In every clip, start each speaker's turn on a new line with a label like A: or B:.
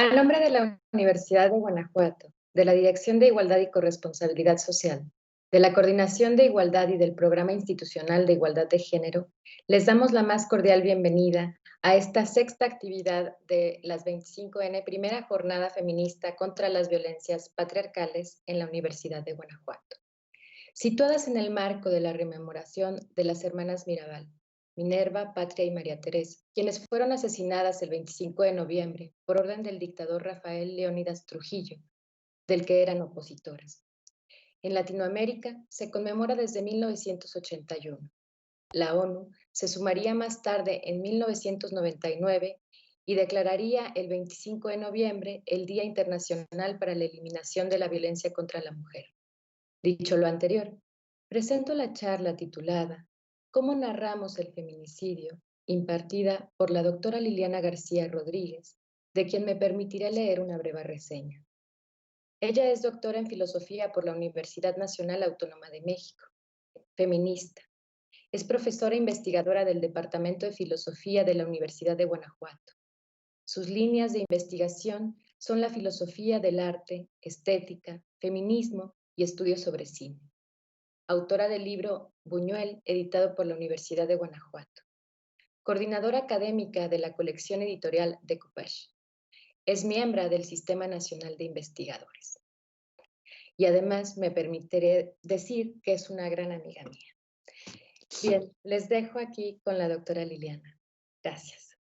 A: A nombre de la Universidad de Guanajuato, de la Dirección de Igualdad y Corresponsabilidad Social, de la Coordinación de Igualdad y del Programa Institucional de Igualdad de Género, les damos la más cordial bienvenida a esta sexta actividad de las 25N, primera jornada feminista contra las violencias patriarcales en la Universidad de Guanajuato. Situadas en el marco de la rememoración de las hermanas Mirabal, Minerva, Patria y María Teresa, quienes fueron asesinadas el 25 de noviembre por orden del dictador Rafael Leónidas Trujillo, del que eran opositoras. En Latinoamérica se conmemora desde 1981. La ONU se sumaría más tarde en 1999 y declararía el 25 de noviembre el Día Internacional para la Eliminación de la Violencia contra la Mujer. Dicho lo anterior, presento la charla titulada ¿Cómo narramos el feminicidio?, impartida por la doctora Liliana García Rodríguez, de quien me permitiré leer una breve reseña. Ella es doctora en filosofía por la Universidad Nacional Autónoma de México, feminista. Es profesora investigadora del Departamento de Filosofía de la Universidad de Guanajuato. Sus líneas de investigación son la filosofía del arte, estética, feminismo y estudios sobre cine. Autora del libro Buñuel, editado por la Universidad de Guanajuato. Coordinadora académica de la colección editorial Decoupage. Es miembro del Sistema Nacional de Investigadores. Y además me permitiré decir que es una gran amiga mía. Bien, les dejo aquí con la doctora Liliana. Gracias.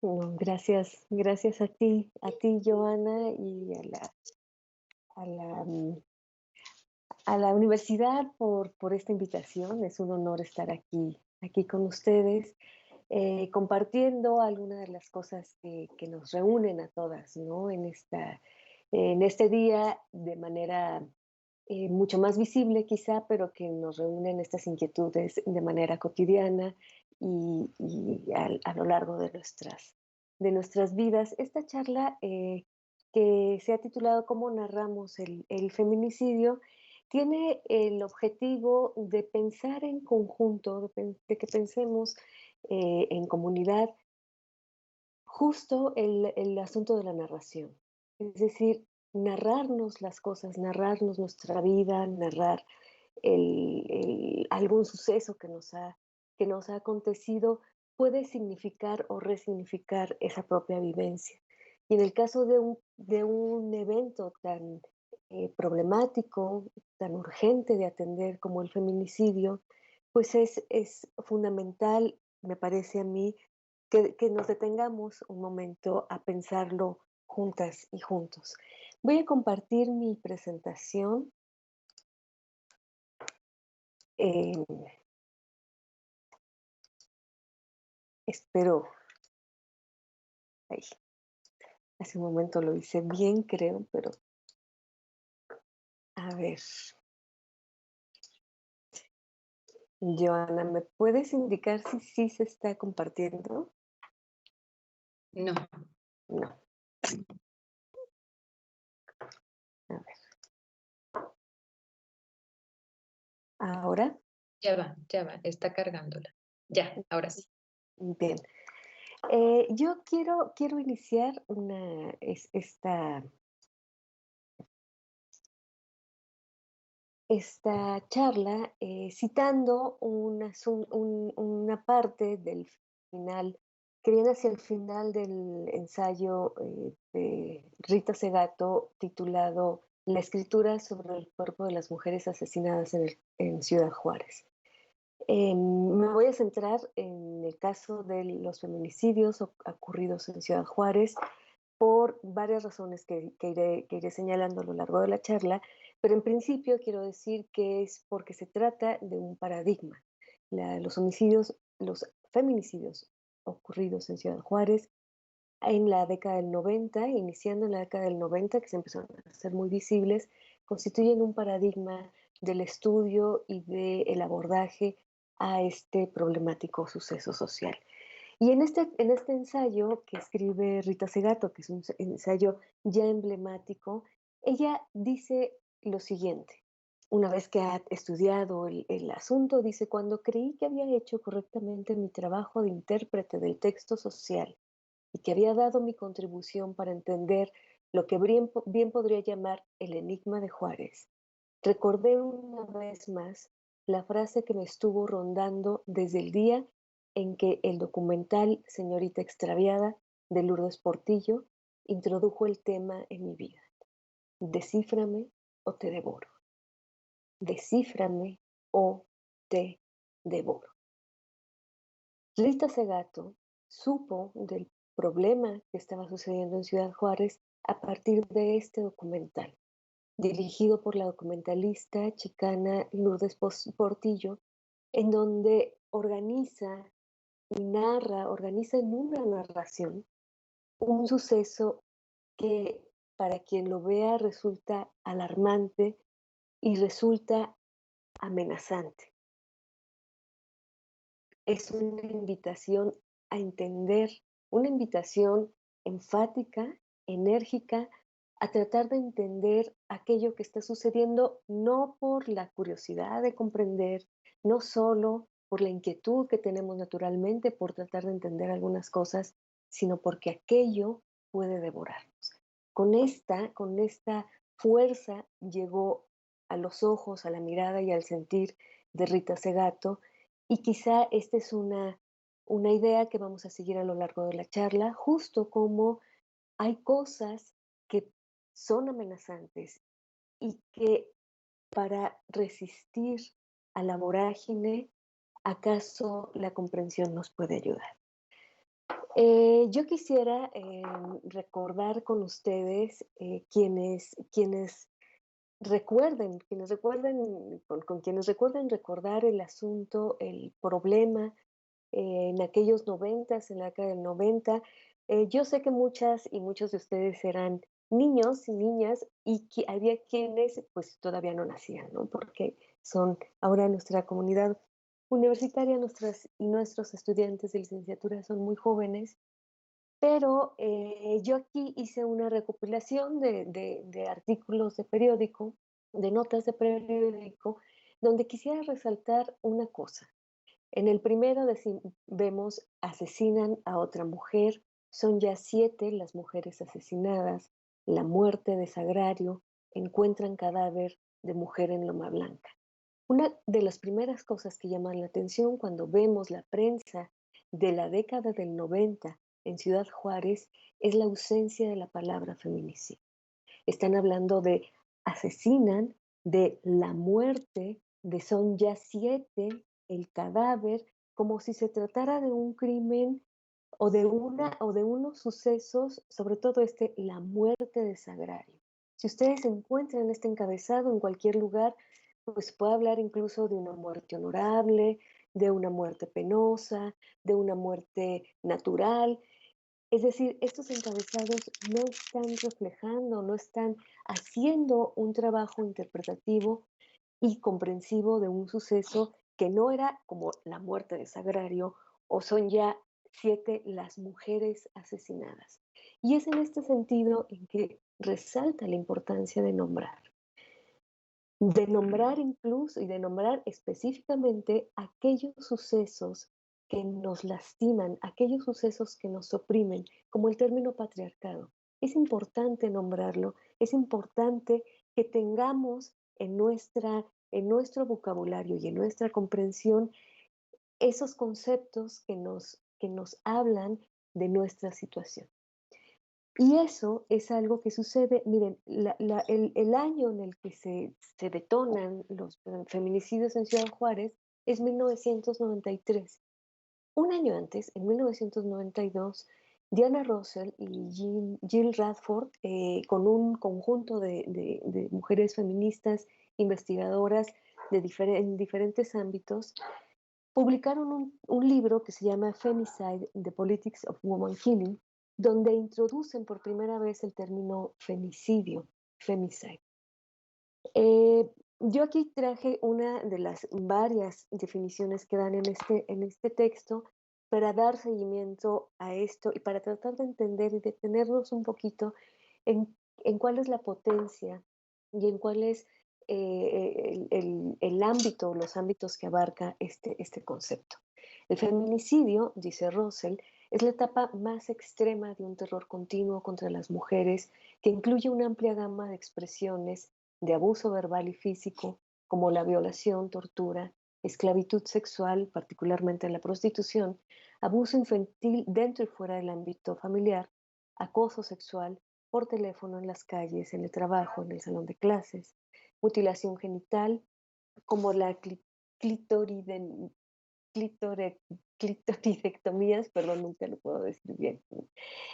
B: No, gracias a ti, Joana, y a la universidad por esta invitación. Es un honor estar aquí con ustedes, compartiendo algunas de las cosas que nos reúnen a todas, ¿no? En este día de manera mucho más visible quizá, pero que nos reúnen estas inquietudes de manera cotidiana y a lo largo de nuestras vidas. Esta charla que se ha titulado ¿Cómo narramos el feminicidio? Tiene el objetivo de pensar en conjunto, de que pensemos en comunidad justo el asunto de la narración. Es decir, narrarnos las cosas, narrarnos nuestra vida, narrar algún suceso que nos ha acontecido puede significar o resignificar esa propia vivencia. Y en el caso de un evento tan problemático, tan urgente de atender como el feminicidio, pues es fundamental, me parece a mí, que nos detengamos un momento a pensarlo juntas y juntos. Voy a compartir mi presentación. eh, Espero, ay, hace un momento lo hice bien, creo, pero a ver. Joana, ¿me puedes indicar si sí se está compartiendo?
A: No,
B: No. A ver. ¿Ahora?
A: ya va, está cargándola. Ya, ahora sí.
B: Bien. Yo quiero iniciar esta charla citando una parte del final, que viene hacia el final del ensayo de Rita Segato titulado La escritura sobre el cuerpo de las mujeres asesinadas en Ciudad Juárez. Me voy a centrar en el caso de los feminicidios ocurridos en Ciudad Juárez por varias razones que iré señalando a lo largo de la charla, pero en principio quiero decir que es porque se trata de un paradigma. Los feminicidios ocurridos en Ciudad Juárez en la década del 90, iniciando en la década del 90, que se empezaron a hacer muy visibles, constituyen un paradigma del estudio y del abordaje a este problemático suceso social. Y en este ensayo que escribe Rita Segato, que es un ensayo ya emblemático, ella dice lo siguiente. Una vez que ha estudiado el asunto, dice: cuando creí que había hecho correctamente mi trabajo de intérprete del texto social y que había dado mi contribución para entender lo que bien podría llamar el enigma de Juárez, recordé una vez más la frase que me estuvo rondando desde el día en que el documental Señorita Extraviada de Lourdes Portillo introdujo el tema en mi vida. Descíframe o te devoro. Descíframe o te devoro. Rita Segato supo del problema que estaba sucediendo en Ciudad Juárez a partir de este documental, dirigido por la documentalista chicana Lourdes Portillo, en donde organiza y organiza en una narración un suceso que para quien lo vea resulta alarmante y resulta amenazante. Es una invitación a entender, una invitación enfática, enérgica, a tratar de entender aquello que está sucediendo, no por la curiosidad de comprender, no solo por la inquietud que tenemos naturalmente por tratar de entender algunas cosas, sino porque aquello puede devorarnos. Con esta fuerza llegó a los ojos, a la mirada y al sentir de Rita Segato, y quizá esta es una idea que vamos a seguir a lo largo de la charla, justo como hay cosas que son amenazantes y que para resistir a la vorágine, acaso la comprensión nos puede ayudar. Yo quisiera recordar con ustedes con quienes recuerden recordar el asunto, el problema en aquellos noventas, en la década del 90. Yo sé que muchas y muchos de ustedes eran niños y niñas y que había quienes pues todavía no nacían, ¿no? Porque son ahora nuestra comunidad universitaria, nuestras y nuestros estudiantes de licenciatura son muy jóvenes, pero yo aquí hice una recopilación de artículos de periódico, de notas de periódico, donde quisiera resaltar una cosa. En el primero vemos asesinan a otra mujer, son ya 7 las mujeres asesinadas, la muerte de Sagrario, encuentran cadáver de mujer en Loma Blanca. Una de las primeras cosas que llaman la atención cuando vemos la prensa de la década del 90 en Ciudad Juárez es la ausencia de la palabra feminicidio. Están hablando de asesinan, de la muerte, de son ya 7, el cadáver, como si se tratara de un crimen o de unos sucesos, sobre todo la muerte de Sagrario. Si ustedes encuentran este encabezado en cualquier lugar, pues puede hablar incluso de una muerte honorable, de una muerte penosa, de una muerte natural. Es decir, estos encabezados no están reflejando, no están haciendo un trabajo interpretativo y comprensivo de un suceso que no era como la muerte de Sagrario o son ya 7 las mujeres asesinadas. Y es en este sentido en que resalta la importancia de nombrar incluso y de nombrar específicamente aquellos sucesos que nos lastiman, aquellos sucesos que nos oprimen, como el término patriarcado. Es importante nombrarlo, es importante que tengamos en nuestro vocabulario y en nuestra comprensión esos conceptos que nos hablan de nuestra situación. Y eso es algo que sucede, miren, el año en el que se detonan los feminicidios en Ciudad Juárez es 1993. Un año antes, en 1992, Diana Russell y Jill Radford, con un conjunto de mujeres feministas investigadoras en diferentes ámbitos, publicaron un libro que se llama Femicide, The Politics of Woman Killing, donde introducen por primera vez el término femicidio, femicide. Yo aquí traje una de las varias definiciones que dan en este texto para dar seguimiento a esto y para tratar de entender y detenernos un poquito en cuál es la potencia y en cuál es el ámbito, los ámbitos que abarca este concepto. El feminicidio, dice Russell, Es la etapa más extrema de un terror continuo contra las mujeres que incluye una amplia gama de expresiones de abuso verbal y físico, como la violación, tortura, esclavitud sexual, particularmente la prostitución, abuso infantil dentro y fuera del ámbito familiar, acoso sexual por teléfono en las calles, en el trabajo, en el salón de clases, mutilación genital, como la clitoriden- clitore- clitoridectomías, perdón, nunca lo puedo decir bien,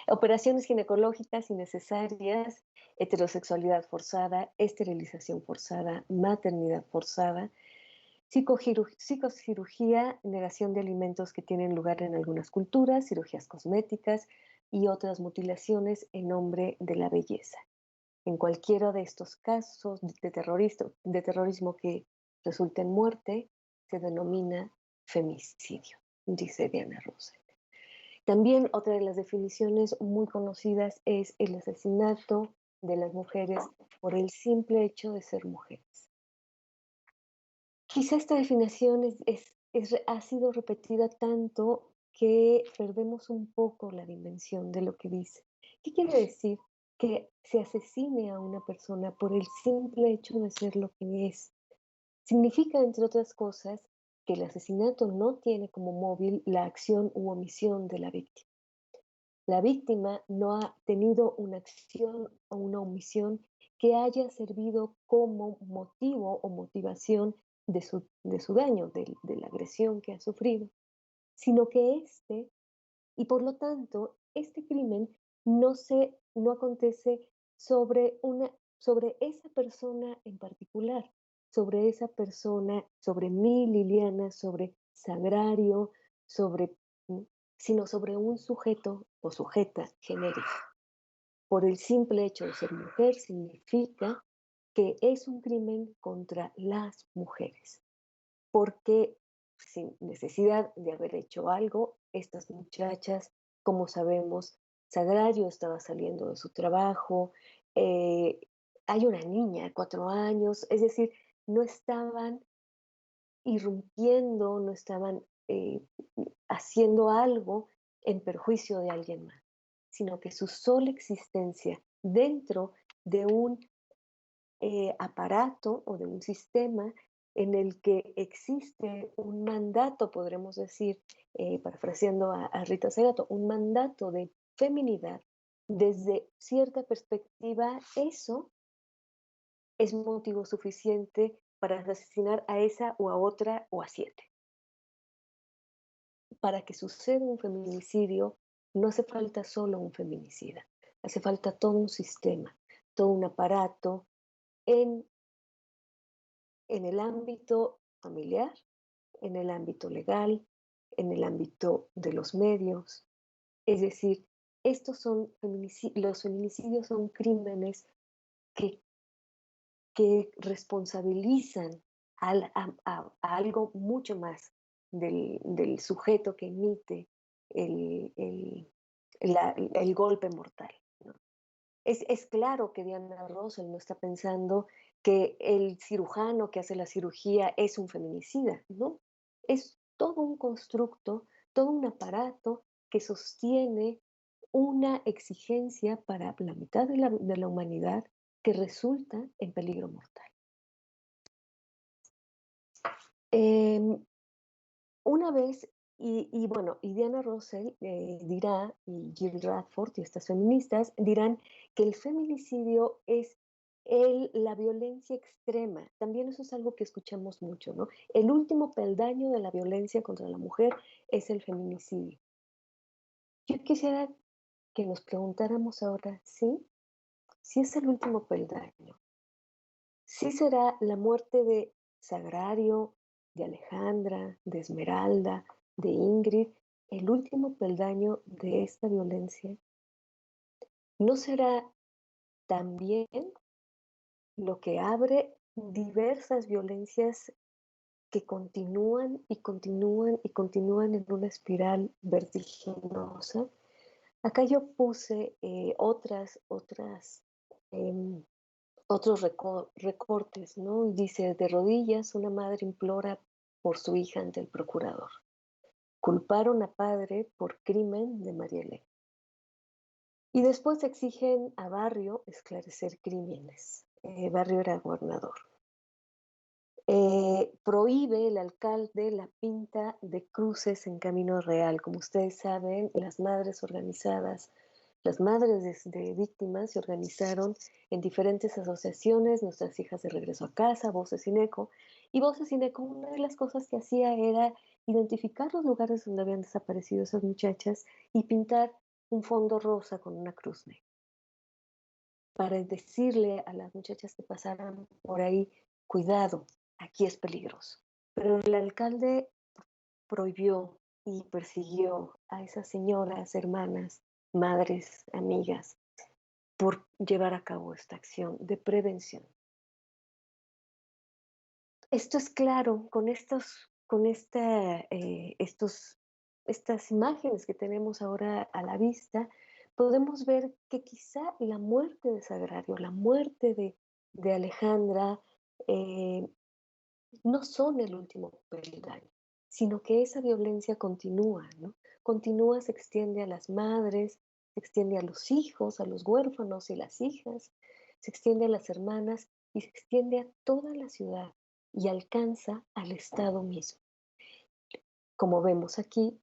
B: operaciones ginecológicas innecesarias, heterosexualidad forzada, esterilización forzada, maternidad forzada, psicocirugía, negación de alimentos que tienen lugar en algunas culturas, cirugías cosméticas y otras mutilaciones en nombre de la belleza. En cualquiera de estos casos de terrorismo que resulte en muerte, se denomina femicidio, dice Diana Russell. También otra de las definiciones muy conocidas es el asesinato de las mujeres por el simple hecho de ser mujeres. Quizá esta definición ha sido repetida tanto que perdemos un poco la dimensión de lo que dice. ¿Qué quiere decir? Que se asesine a una persona por el simple hecho de ser lo que es. Significa, entre otras cosas, que el asesinato no tiene como móvil la acción u omisión de la víctima. La víctima no ha tenido una acción o una omisión que haya servido como motivo o motivación de su daño, de la agresión que ha sufrido, sino que y por lo tanto, este crimen no acontece sobre esa persona en particular, sobre esa persona, sobre mí, Liliana, sobre Sagrario, sobre, mm, sino sobre un sujeto o sujeta genérica. Por el simple hecho de ser mujer significa que es un crimen contra las mujeres, porque sin necesidad de haber hecho algo, estas muchachas, como sabemos, Sagrario estaba saliendo de su trabajo, eh, hay una niña de 4 años, es decir, no estaban irrumpiendo, no estaban haciendo algo en perjuicio de alguien más, sino que su sola existencia dentro de un aparato o de un sistema en el que existe un mandato, podremos decir, parafraseando a Rita Segato, un mandato de feminidad, desde cierta perspectiva, eso es motivo suficiente para asesinar a esa o a otra o a 7. Para que suceda un feminicidio, no hace falta solo un feminicida, hace falta todo un sistema, todo un aparato en el ámbito familiar, en el ámbito legal, en el ámbito de los medios. Es decir, los feminicidios son crímenes que, que responsabilizan a algo mucho más del sujeto que emite el, el, el golpe mortal, ¿no? Es claro que Diana Russell no está pensando que el cirujano que hace la cirugía es un feminicida, ¿no? Es todo un constructo, todo un aparato que sostiene una exigencia para la mitad de la humanidad que resulta en peligro mortal. Em, una vez, bueno, y Diana Russell dirá, y Jill Radford y estas feministas dirán que el feminicidio es la violencia extrema. También eso es algo que escuchamos mucho, ¿no? El último peldaño de la violencia contra la mujer es el feminicidio. Yo quisiera que nos preguntáramos ahora, ¿sí? Si es el último peldaño, ¿sí será la muerte de Sagrario, de Alejandra, de Esmeralda, de Ingrid, el último peldaño de esta violencia? ¿No será también lo que abre diversas violencias que continúan y continúan y continúan en una espiral vertiginosa? Acá yo puse em, otros recortes, ¿no? Dice, de rodillas, una madre implora por su hija ante el procurador. culparon a padre por crimen de María Elena. Y después exigen a Barrio esclarecer crímenes. Barrio era gobernador. Prohíbe el alcalde la pinta de cruces en Camino Real. Como ustedes saben, las madres organizadas, las madres de víctimas se organizaron en diferentes asociaciones, Nuestras Hijas de Regreso a Casa, Voces sin Eco. Y Voces sin Eco, una de las cosas que hacía era identificar los lugares donde habían desaparecido esas muchachas y pintar un fondo rosa con una cruz negra, para decirle a las muchachas que pasaran por ahí, cuidado, aquí es peligroso. Pero el alcalde prohibió y persiguió a esas señoras, hermanas, madres, amigas, por llevar a cabo esta acción de prevención. Esto es claro estas imágenes que tenemos ahora a la vista. Podemos ver que quizá la muerte de Sagrario, la muerte de Alejandra, eh, no son el último peldaño, sino que esa violencia continúa, ¿no? Continúa, se extiende a las madres, se extiende a los hijos, a los huérfanos y las hijas, se extiende a las hermanas y se extiende a toda la ciudad y alcanza al Estado mismo. Como vemos aquí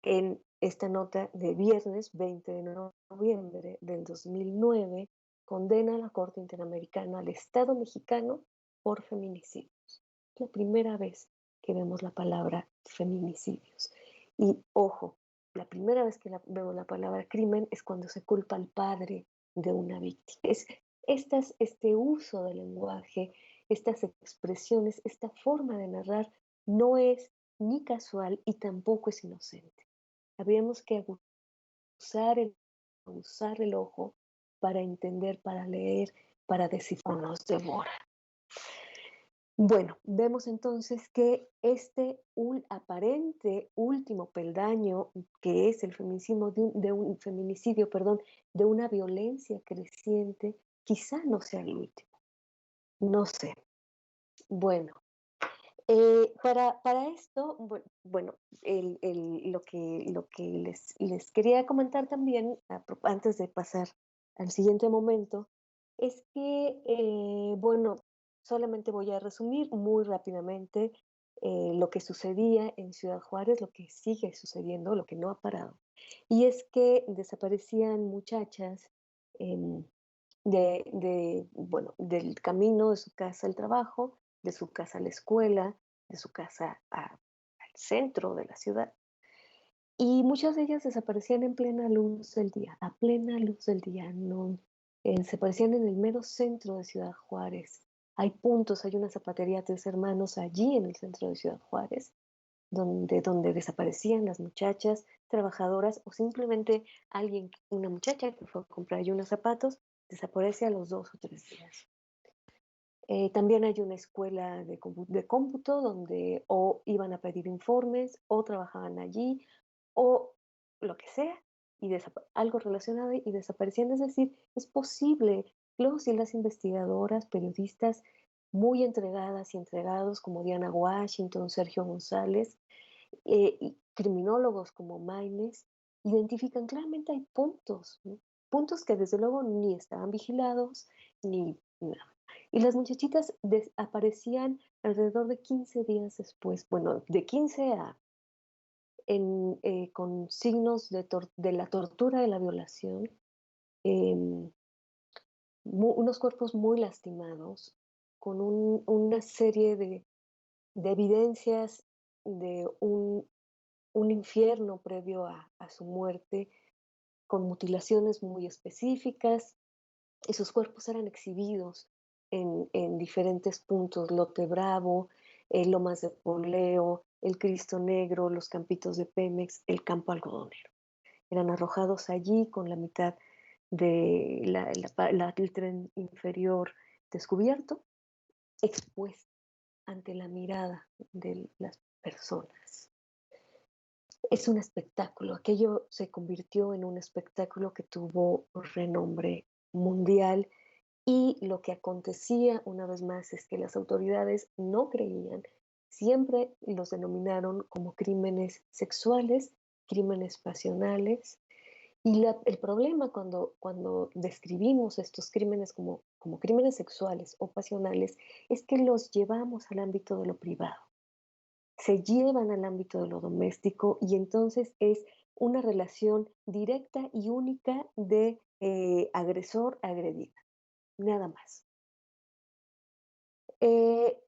B: en esta nota de viernes 20 de noviembre del 2009, condena a la Corte Interamericana al Estado mexicano por feminicidios. Es la primera vez que vemos la palabra feminicidios. Y ojo, la primera vez que vemos la palabra crimen es cuando se culpa al padre de una víctima. Este uso del lenguaje, estas expresiones, esta forma de narrar no es ni casual y tampoco es inocente. Habríamos que usar el ojo para entender, para leer, para descifrar, nos devora. Bueno, vemos entonces que un aparente último peldaño, que es el feminicidio de una violencia creciente, quizá no sea el último. No sé. Bueno, para esto, bueno, lo que les quería comentar también, antes de pasar al siguiente momento, es que, bueno, solamente voy a resumir muy rápidamente lo que sucedía en Ciudad Juárez, lo que sigue sucediendo, lo que no ha parado. Y es que desaparecían muchachas em, bueno, del camino de su casa al trabajo, de su casa a la escuela, de su casa al centro de la ciudad. Y muchas de ellas desaparecían en plena luz del día, a plena luz del día. No, desaparecían en el mero centro de Ciudad Juárez. Hay una zapatería Tres Hermanos allí en el centro de Ciudad Juárez, donde desaparecían las muchachas trabajadoras o simplemente una muchacha que fue a comprar allí unos zapatos, desaparece a los 2 o 3 días. También hay una escuela de cómputo donde o iban a pedir informes o trabajaban allí o lo que sea, y algo relacionado y desaparecían. Es decir, es posible, los y las investigadoras, periodistas muy entregadas y entregados como Diana Washington, Sergio González, y criminólogos como Maines, identifican claramente hay puntos, ¿no? Puntos que desde luego ni estaban vigilados, ni nada. Y las muchachitas aparecían alrededor de 15 días después, bueno, de 15 con signos de la tortura, de la violación, em, unos cuerpos muy lastimados, con una serie de evidencias de un infierno previo a su muerte, con mutilaciones muy específicas, y sus cuerpos eran exhibidos en diferentes puntos: Lote Bravo, Lomas de Poleo, el Cristo Negro, los campitos de Pemex, el campo algodonero. Eran arrojados allí con la mitad del tren inferior descubierto, expuesto ante la mirada de las personas. Es un espectáculo, aquello se convirtió en un espectáculo que tuvo renombre mundial, y lo que acontecía una vez más es que las autoridades no creían, siempre los denominaron como crímenes sexuales, crímenes pasionales. Y el problema cuando describimos estos crímenes como crímenes sexuales o pasionales es que los llevamos al ámbito de lo privado, se llevan al ámbito de lo doméstico y entonces es una relación directa y única de agresor-agredida, nada más.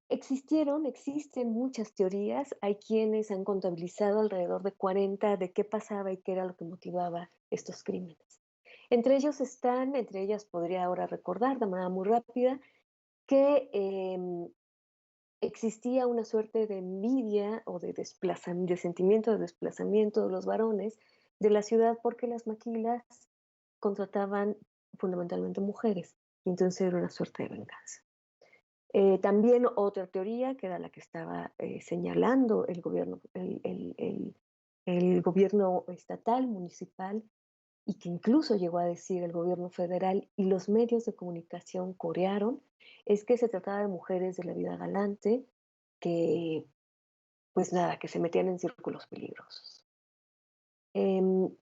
B: Existen muchas teorías, hay quienes han contabilizado alrededor de 40 de qué pasaba y qué era lo que motivaba estos crímenes. Entre ellas podría ahora recordar de manera muy rápida que existía una suerte de envidia o de sentimiento de desplazamiento de los varones de la ciudad porque las maquilas contrataban fundamentalmente mujeres, y entonces era una suerte de venganza. También otra teoría, que era la que estaba señalando el gobierno estatal, municipal, y que incluso llegó a decir el gobierno federal y los medios de comunicación corearon, es que se trataba de mujeres de la vida galante que, pues nada, que se metían en círculos peligrosos. Em,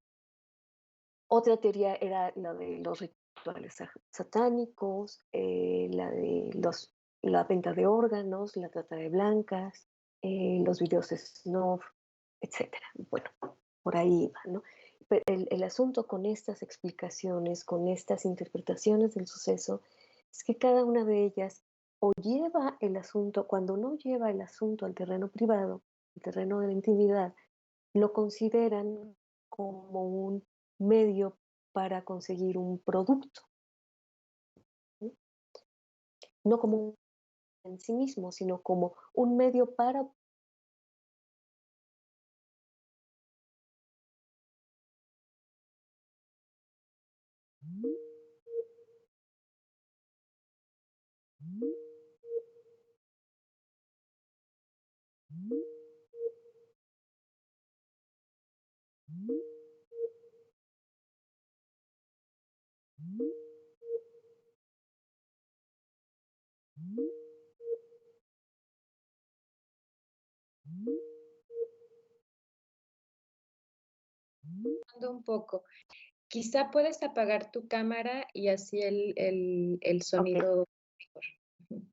B: Otra teoría era la de los rituales satánicos, la venta de órganos, la trata de blancas, los videos snuff, etcétera. Bueno, por ahí iba, ¿no? Pero el asunto con estas explicaciones, con estas interpretaciones del suceso, es que cada una de ellas o lleva el asunto, cuando no lleva el asunto al terreno privado, el terreno de la intimidad, lo consideran como un medio para conseguir un producto, ¿no? No como un en sí mismo, sino como un medio para
A: Un poco. Quizá puedes apagar tu cámara y así el
B: Ok,
A: sonido mejor. Ujú.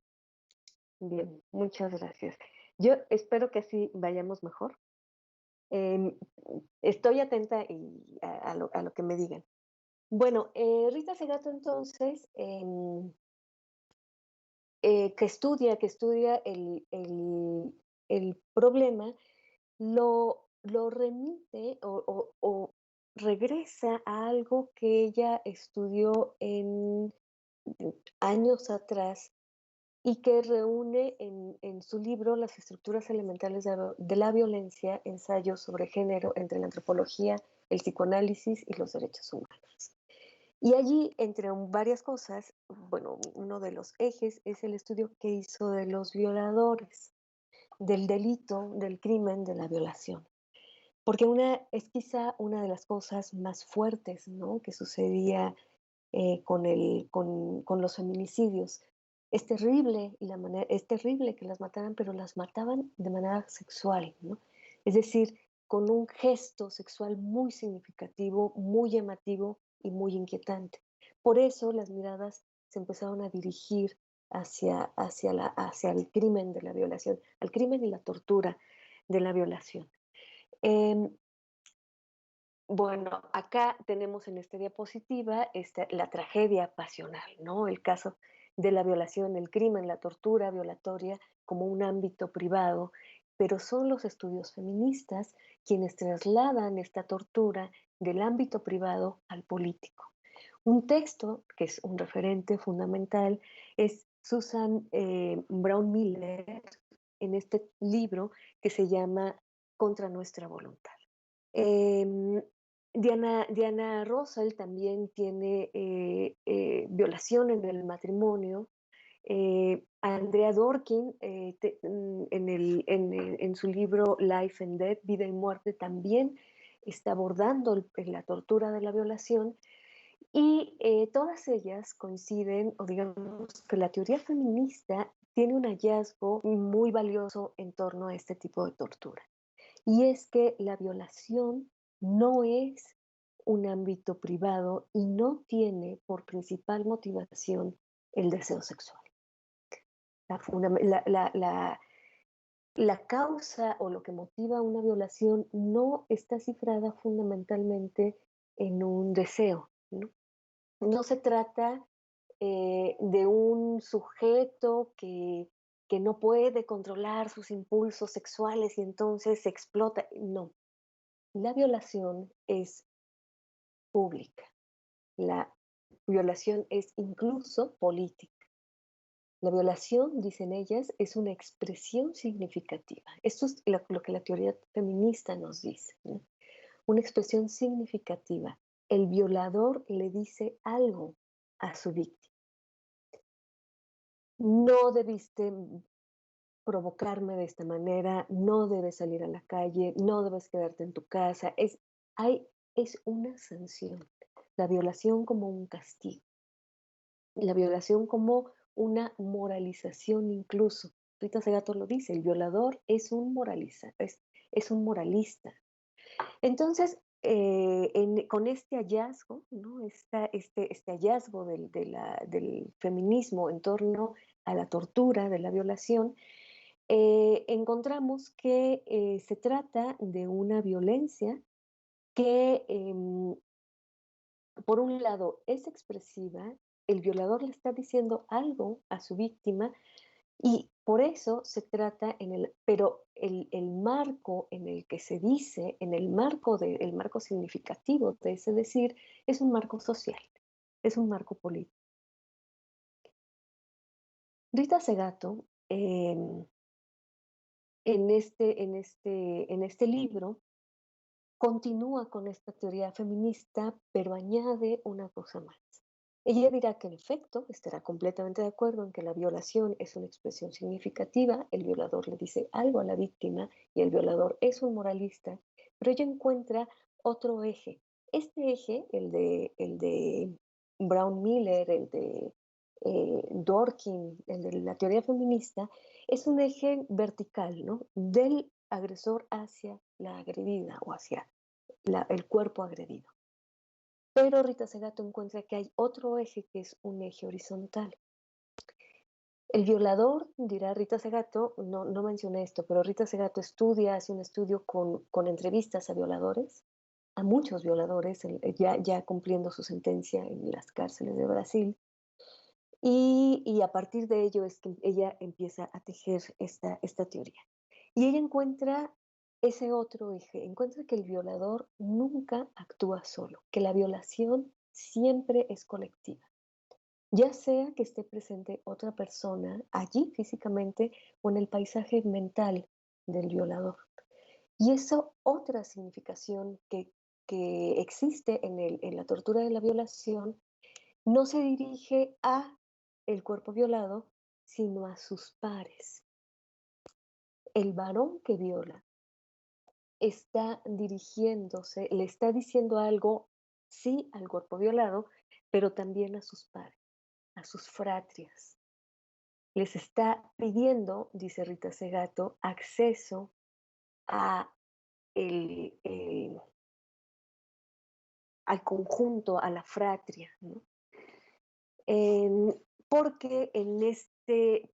B: bien, muchas gracias. Yo espero que así vayamos mejor. Em, Estoy atenta a lo que me digan. Bueno, Rita Segato entonces, que estudia el problema, lo remite o regresa a algo que ella estudió en años atrás y que reúne en su libro Las estructuras elementales de la violencia, ensayos sobre género entre la antropología, el psicoanálisis y los derechos humanos. Y allí, entre varias cosas, bueno, uno de los ejes es el estudio que hizo de los violadores, del delito, del crimen, de la violación. Porque es quizá una de las cosas más fuertes, ¿no?, que sucedía con los feminicidios. Es terrible que las mataran, pero las mataban de manera sexual, ¿no? Es decir, con un gesto sexual muy significativo, muy llamativo y muy inquietante. Por eso las miradas se empezaron a dirigir hacia el crimen de la violación, al crimen y la tortura de la violación. Em, bueno, acá tenemos en esta diapositiva la tragedia pasional, ¿no? El caso de la violación, el crimen, la tortura violatoria como un ámbito privado, pero son los estudios feministas quienes trasladan esta tortura del ámbito privado al político. Un texto que es un referente fundamental es Susan Brown Miller en este libro que se llama Contra nuestra voluntad. Em, Diana Rosell también tiene violación en el matrimonio. Andrea Dworkin, en su libro Life and Death, Vida y Muerte, también está abordando la tortura de la violación. Y todas ellas coinciden, o digamos que la teoría feminista tiene un hallazgo muy valioso en torno a este tipo de tortura. Y es que la violación no es un ámbito privado y no tiene por principal motivación el deseo sexual. La, la causa o lo que motiva una violación no está cifrada fundamentalmente en un deseo, ¿no? No se trata de un sujeto que no puede controlar sus impulsos sexuales y entonces se explota. No, la violación es pública, la violación es incluso política. La violación, dicen ellas, es una expresión significativa. Esto es lo que la teoría feminista nos dice, ¿no? Una expresión significativa. El violador le dice algo a su víctima. No debiste provocarme de esta manera, no debes salir a la calle, no debes quedarte en tu casa. Es una sanción. La violación como un castigo. La violación como una moralización incluso. Rita Segato lo dice, el violador es un es un moralista. Entonces, con este hallazgo, ¿no? Este hallazgo del feminismo en torno a la tortura, de la violación, encontramos que se trata de una violencia que, por un lado, es expresiva, el violador le está diciendo algo a su víctima y por eso se trata pero el marco en el que se dice, en el marco significativo de ese decir, es un marco social, es un marco político. Rita Segato, en este libro, continúa con esta teoría feminista, pero añade una cosa más. Ella dirá que en efecto estará completamente de acuerdo en que la violación es una expresión significativa, el violador le dice algo a la víctima y el violador es un moralista, pero ella encuentra otro eje. Este eje, el de Brown Miller, el de Dworkin, el de la teoría feminista, es un eje vertical, ¿no? Del agresor hacia la agredida o hacia el cuerpo agredido. Pero Rita Segato encuentra que hay otro eje que es un eje horizontal. El violador, dirá Rita Segato, no mencioné esto, pero Rita Segato hace un estudio con entrevistas a violadores, a muchos violadores, ya cumpliendo su sentencia en las cárceles de Brasil, y a partir de ello es que ella empieza a tejer esta teoría. Y ella encuentra ese otro eje, encuentra que el violador nunca actúa solo, que la violación siempre es colectiva, ya sea que esté presente otra persona allí físicamente o en el paisaje mental del violador. Y eso otra significación que existe en la tortura de la violación no se dirige a el cuerpo violado, sino a sus pares. El varón que viola está dirigiéndose, le está diciendo algo, sí, al cuerpo violado, pero también a sus pares, a sus fratrias. Les está pidiendo, dice Rita Segato, acceso a al conjunto, a la fratria, ¿no? Porque en este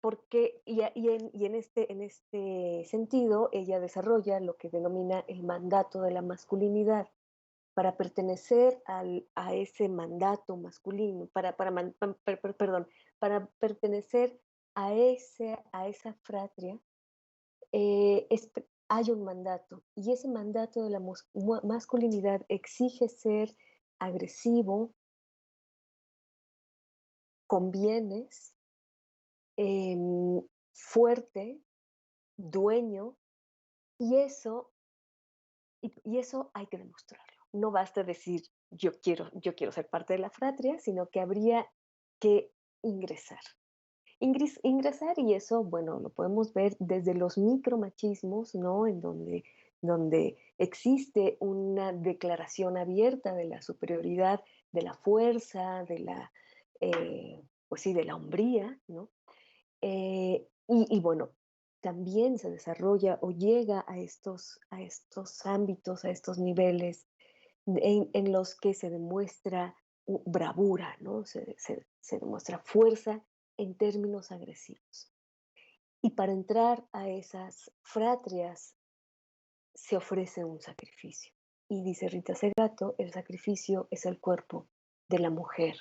B: sentido, ella desarrolla lo que denomina el mandato de la masculinidad. Para pertenecer a ese mandato masculino, para pertenecer a esa fratria, hay un mandato, y ese mandato de la masculinidad exige ser agresivo, con bienes, fuerte, dueño, y eso hay que demostrarlo. No basta decir yo quiero ser parte de la fratria, sino que habría que ingresar. Ingresar, y eso, bueno, lo podemos ver desde los micromachismos, ¿no? En donde donde existe una declaración abierta de la superioridad, de la fuerza, pues sí, de la hombría, ¿no? Y bueno, también se desarrolla o llega a estos ámbitos, a estos niveles en los que se demuestra bravura, ¿no? Se demuestra fuerza en términos agresivos. Y para entrar a esas fratrias se ofrece un sacrificio. Y dice Rita Segato, el sacrificio es el cuerpo de la mujer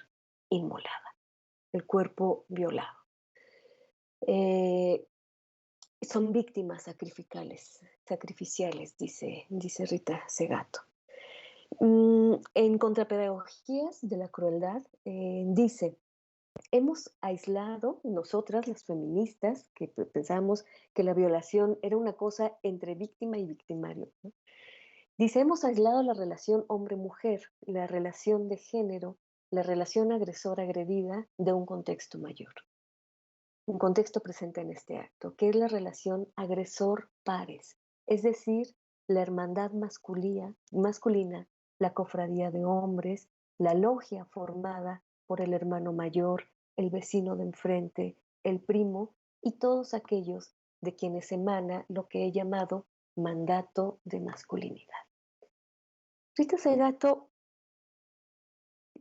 B: inmolada, el cuerpo violado. Eh, Son víctimas sacrificiales, dice Rita Segato. En Contrapedagogías de la Crueldad, dice, hemos aislado, nosotras las feministas, que pensamos que la violación era una cosa entre víctima y victimario, ¿no? Dice, hemos aislado la relación hombre-mujer, la relación de género, la relación agresor-agredida de un contexto mayor. Un contexto presente en este acto, que es la relación agresor-pares, es decir, la hermandad masculina, la cofradía de hombres, la logia formada por el hermano mayor, el vecino de enfrente, el primo y todos aquellos de quienes emana lo que he llamado mandato de masculinidad. Rita Segato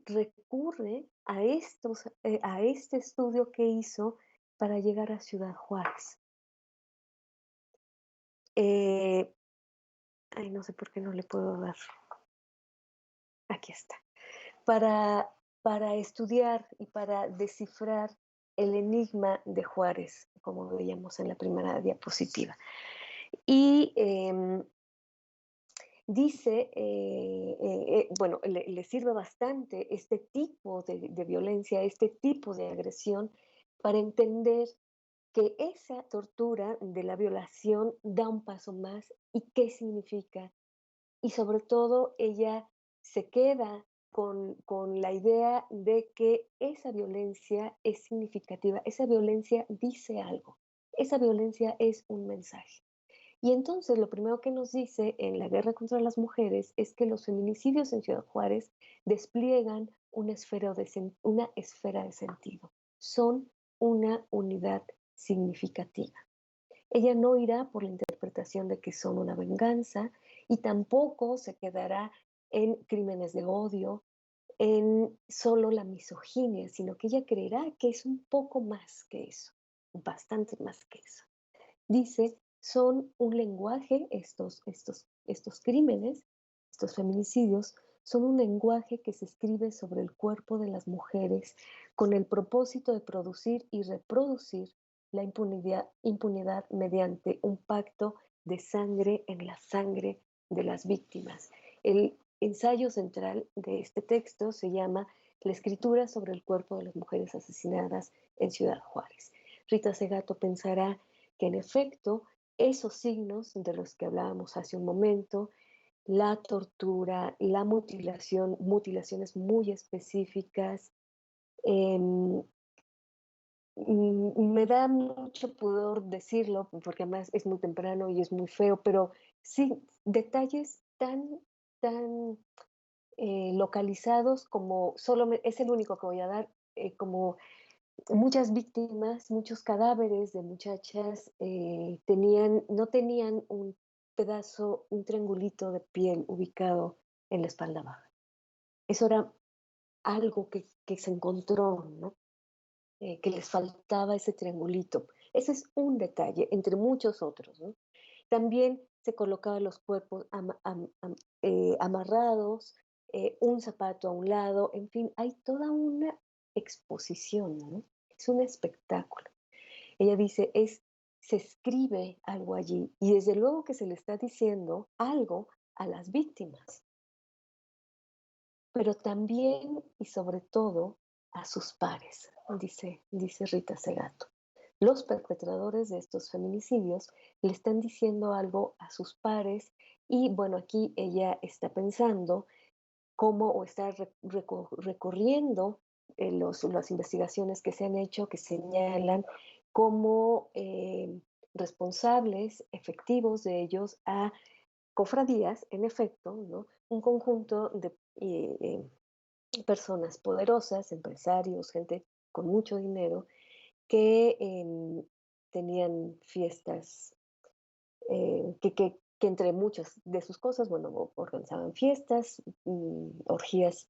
B: recurre a este estudio que hizo para llegar a Ciudad Juárez. No sé por qué no le puedo dar. Aquí está. Para estudiar y para descifrar el enigma de Juárez, como veíamos en la primera diapositiva. Y dice, bueno, le sirve bastante este tipo de violencia, este tipo de agresión, para entender que esa tortura de la violación da un paso más y qué significa. Y sobre todo ella se queda con la idea de que esa violencia es significativa, esa violencia dice algo, esa violencia es un mensaje. Y entonces lo primero que nos dice en la guerra contra las mujeres es que los feminicidios en Ciudad Juárez despliegan una esfera de sentido, son una unidad significativa. Ella no irá por la interpretación de que son una venganza y tampoco se quedará en crímenes de odio, en solo la misoginia, sino que ella creerá que es un poco más que eso, bastante más que eso. Dice, son un lenguaje, estos crímenes, estos feminicidios, son un lenguaje que se escribe sobre el cuerpo de las mujeres con el propósito de producir y reproducir la impunidad mediante un pacto de sangre en la sangre de las víctimas. El ensayo central de este texto se llama La escritura sobre el cuerpo de las mujeres asesinadas en Ciudad Juárez. Rita Segato pensará que en efecto esos signos de los que hablábamos hace un momento, la tortura, la mutilación, mutilaciones muy específicas, eh, me da mucho pudor decirlo, porque además es muy temprano y es muy feo, pero sí, detalles tan localizados como es el único que voy a dar, como muchas víctimas, muchos cadáveres de muchachas no tenían un pedazo, un triangulito de piel ubicado en la espalda baja. Eso era algo que se encontró, ¿no? Que les faltaba ese triangulito. Ese es un detalle, entre muchos otros, ¿no? También se colocaban los cuerpos amarrados, un zapato a un lado, en fin, hay toda una exposición, ¿no? Es un espectáculo. Ella dice, se escribe algo allí y desde luego que se le está diciendo algo a las víctimas, pero también y sobre todo a sus pares, dice Rita Segato. Los perpetradores de estos feminicidios le están diciendo algo a sus pares y bueno, aquí ella está pensando cómo o está recorriendo las investigaciones que se han hecho que señalan como responsables efectivos de ellos a cofradías, en efecto, ¿no? Un conjunto de personas poderosas, empresarios, gente con mucho dinero, que tenían fiestas, que entre muchas de sus cosas, bueno, organizaban fiestas, orgías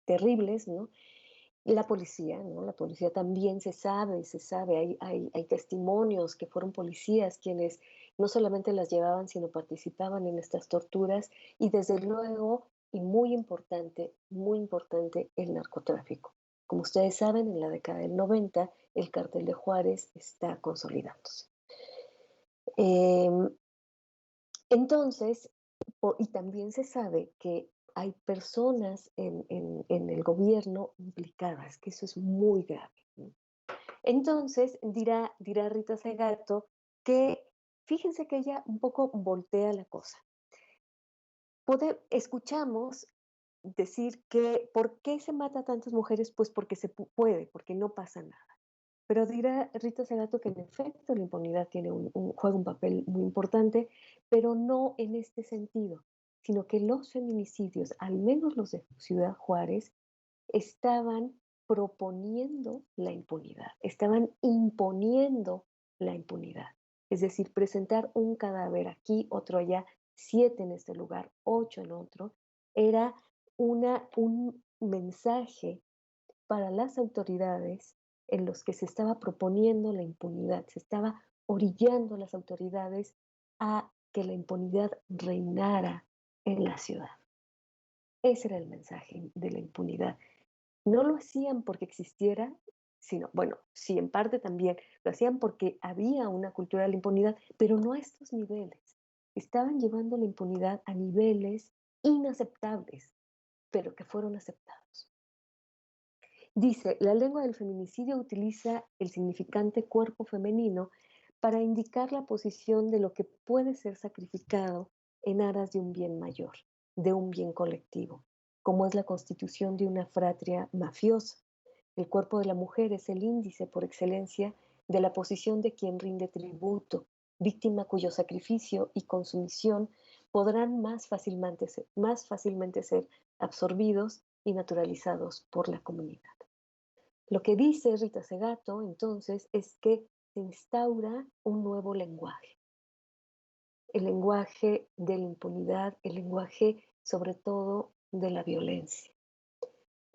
B: terribles, ¿no? La policía, ¿no? La policía también se sabe, hay testimonios que fueron policías quienes no solamente las llevaban, sino participaban en estas torturas y desde luego, y muy importante, el narcotráfico. Como ustedes saben, en la década del 90 el cártel de Juárez está consolidándose. Em, entonces, y también se sabe que hay personas en el gobierno implicadas, que eso es muy grave, ¿no? Entonces, dirá Rita Segato que fíjense que ella un poco voltea la cosa. Escuchamos decir que ¿por qué se mata a tantas mujeres? Pues porque se puede, porque no pasa nada. Pero dirá Rita Segato que en efecto la impunidad juega un papel muy importante, pero no en este sentido, sino que los feminicidios, al menos los de Ciudad Juárez, estaban proponiendo la impunidad, estaban imponiendo la impunidad. Es decir, presentar un cadáver aquí, otro allá, 7 en este lugar, 8 en otro, era un mensaje para las autoridades en los que se estaba proponiendo la impunidad, se estaba orillando a las autoridades a que la impunidad reinara en la ciudad. Ese era el mensaje de la impunidad. No lo hacían porque existiera, sino, bueno, sí, en parte también, lo hacían porque había una cultura de la impunidad, pero no a estos niveles. Estaban llevando la impunidad a niveles inaceptables, pero que fueron aceptados. Dice, la lengua del feminicidio utiliza el significante cuerpo femenino para indicar la posición de lo que puede ser sacrificado en aras de un bien mayor, de un bien colectivo, como es la constitución de una fratria mafiosa. El cuerpo de la mujer es el índice por excelencia de la posición de quien rinde tributo, víctima cuyo sacrificio y consumición podrán más fácilmente ser absorbidos y naturalizados por la comunidad. Lo que dice Rita Segato, entonces, es que se instaura un nuevo lenguaje, el lenguaje de la impunidad, el lenguaje sobre todo de la violencia.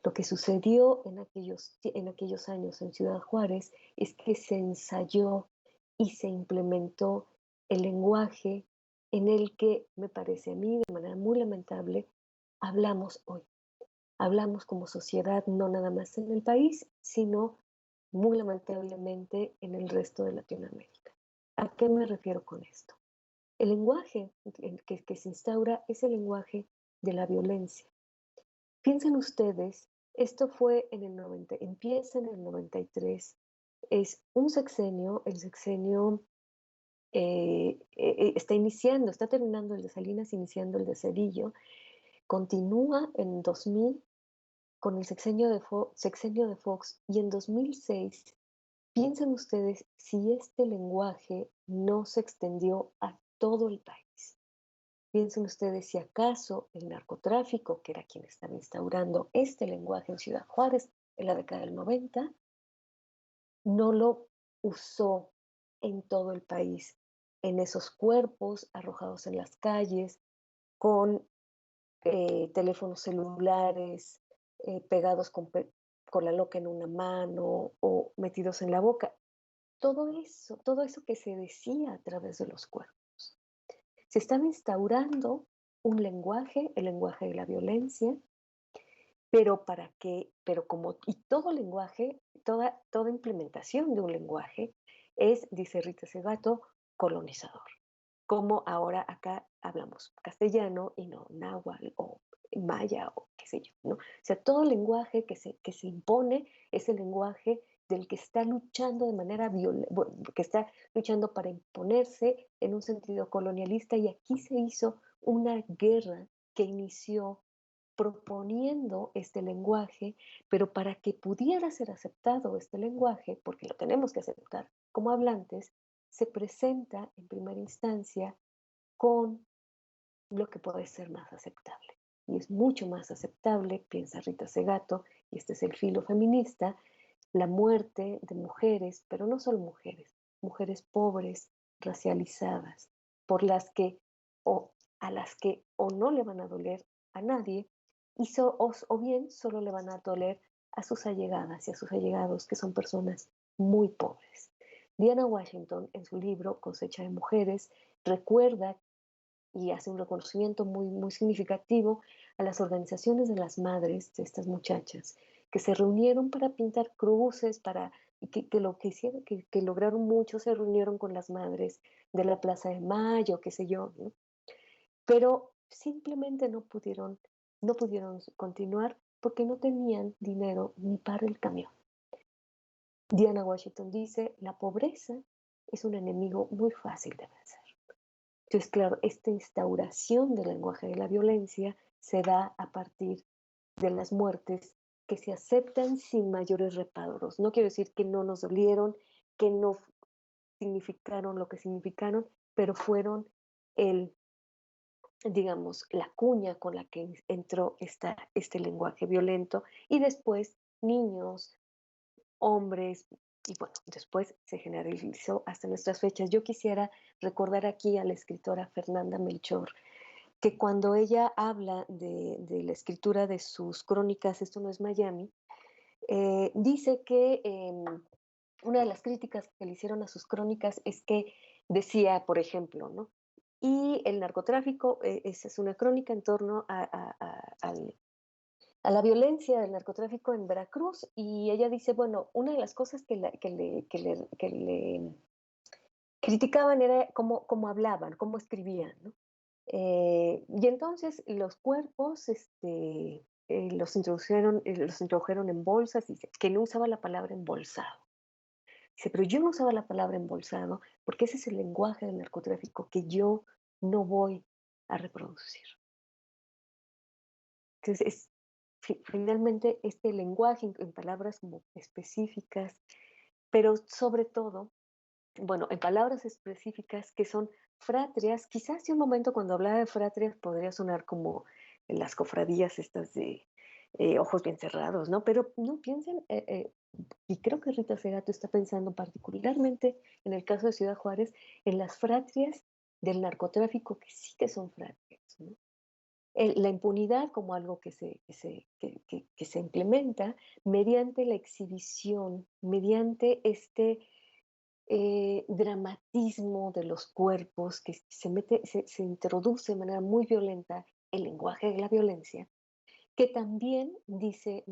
B: Lo que sucedió en aquellos años en Ciudad Juárez es que se ensayó y se implementó el lenguaje en el que, me parece a mí, de manera muy lamentable, hablamos hoy. Hablamos como sociedad, no nada más en el país, sino muy lamentablemente en el resto de Latinoamérica. ¿A qué me refiero con esto? El lenguaje que se instaura es el lenguaje de la violencia. Piensen ustedes, esto fue en el 90, empieza en el 93, es un sexenio, el sexenio está terminando el de Salinas, iniciando el de Cedillo, continúa en 2000 con el sexenio de Fox y en 2006, piensen ustedes si este lenguaje no se extendió a todo el país. Piensen ustedes si acaso el narcotráfico, que era quien estaba instaurando este lenguaje en Ciudad Juárez en la década del 90, no lo usó en todo el país, en esos cuerpos arrojados en las calles, con teléfonos celulares pegados con la loca en una mano o metidos en la boca. Todo eso que se decía a través de los cuerpos. Se estaba instaurando un lenguaje, el lenguaje de la violencia, pero para qué, pero como, y todo lenguaje, toda implementación de un lenguaje es, dice Rita Segato, colonizador. Como ahora acá hablamos castellano y no náhuatl o maya o qué sé yo, ¿no? O sea, todo lenguaje que se impone es el lenguaje del que está luchando de manera que está luchando para imponerse en un sentido colonialista y aquí se hizo una guerra que inició proponiendo este lenguaje, pero para que pudiera ser aceptado este lenguaje, porque lo tenemos que aceptar como hablantes, se presenta en primera instancia con lo que puede ser más aceptable. Y es mucho más aceptable, piensa Rita Segato, y este es el filo feminista, la muerte de mujeres, pero no solo mujeres, mujeres pobres, racializadas, por las que o a las que o no le van a doler a nadie, o bien solo le van a doler a sus allegadas y a sus allegados, que son personas muy pobres. Diana Washington, en su libro Cosecha de Mujeres, recuerda y hace un reconocimiento muy significativo a las organizaciones de las madres de estas muchachas que se reunieron para pintar cruces, y que lo que hicieron, que lograron mucho, se reunieron con las madres de la Plaza de Mayo, qué sé yo, ¿no? Pero simplemente no pudieron continuar porque no tenían dinero ni para el camión. Diana Washington dice, la pobreza es un enemigo muy fácil de vencer. Entonces, claro, esta instauración del lenguaje de la violencia se da a partir de las muertes que se aceptan sin mayores reparos. No quiero decir que no nos dolieron, que no significaron lo que significaron, pero fueron el, digamos, la cuña con la que entró este lenguaje violento y después niños, hombres, y bueno, después se generalizó hasta nuestras fechas. Yo quisiera recordar aquí a la escritora Fernanda Melchor, que cuando ella habla de la escritura de sus crónicas, Esto no es Miami, dice que una de las críticas que le hicieron a sus crónicas es que decía, por ejemplo, ¿no? Y el narcotráfico, esa es una crónica en torno a la violencia del narcotráfico en Veracruz, y ella dice, bueno, una de las cosas que le criticaban era cómo hablaban, cómo escribían, ¿no? Y entonces los cuerpos los introdujeron en bolsas, y dice que no usaba la palabra embolsado. Dice, pero yo no usaba la palabra embolsado porque ese es el lenguaje del narcotráfico que yo no voy a reproducir. Entonces, finalmente este lenguaje en palabras como específicas, pero sobre todo, bueno, en palabras específicas que son fratrias, quizás en un momento cuando hablaba de fratrias podría sonar como en las cofradías estas de ojos bien cerrados, ¿no? Pero no piensen, y creo que Rita Segato está pensando particularmente en el caso de Ciudad Juárez, en las fratrias del narcotráfico que sí que son fratrias, ¿no? La impunidad como algo que se implementa mediante la exhibición, mediante este dramatismo de los cuerpos que se introduce de manera muy violenta el lenguaje de la violencia, que también, dice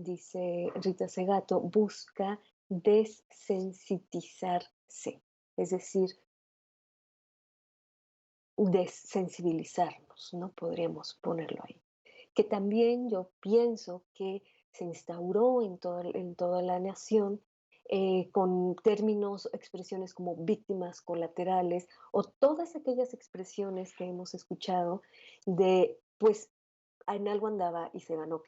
B: Rita Segato, busca desensitizarse, es decir, desensibilizarnos, ¿no? Podríamos ponerlo ahí. Que también yo pienso que se instauró en toda la nación con términos, expresiones como víctimas colaterales o todas aquellas expresiones que hemos escuchado de, pues, en algo andaba y se ganó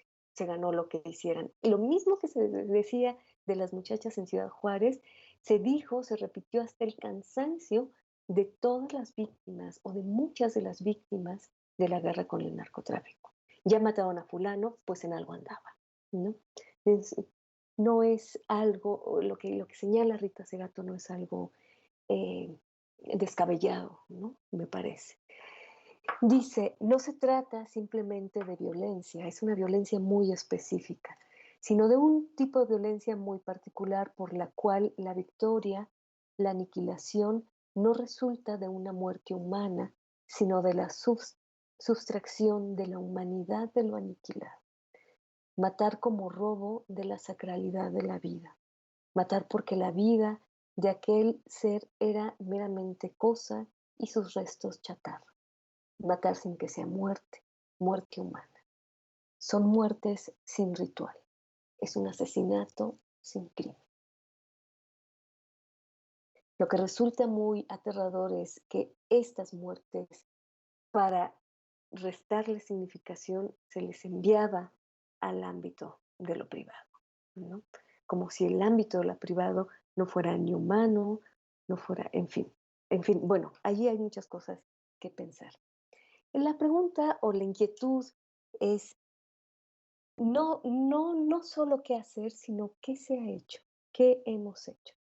B: lo que hicieran. Lo mismo que se decía de las muchachas en Ciudad Juárez, se dijo, se repitió hasta el cansancio de todas las víctimas o de muchas de las víctimas de la guerra con el narcotráfico. Ya mataron a fulano, pues en algo andaba, ¿no? Es- no es algo, lo que señala Rita Segato no es algo descabellado, ¿no? Me parece. Dice, no se trata simplemente de violencia, es una violencia muy específica, sino de un tipo de violencia muy particular por la cual la victoria, la aniquilación, no resulta de una muerte humana, sino de la sustracción de la humanidad de lo aniquilado. Matar como robo de la sacralidad de la vida. Matar porque la vida de aquel ser era meramente cosa y sus restos chatarra. Matar sin que sea muerte, muerte humana. Son muertes sin ritual. Es un asesinato sin crimen. Lo que resulta muy aterrador es que estas muertes, para restarle significación, se les enviaba al ámbito de lo privado, ¿no? Como si el ámbito de lo privado no fuera ni humano, no fuera, en fin, bueno, allí hay muchas cosas que pensar. La pregunta o la inquietud es no solo qué hacer, sino qué se ha hecho, qué hemos hecho.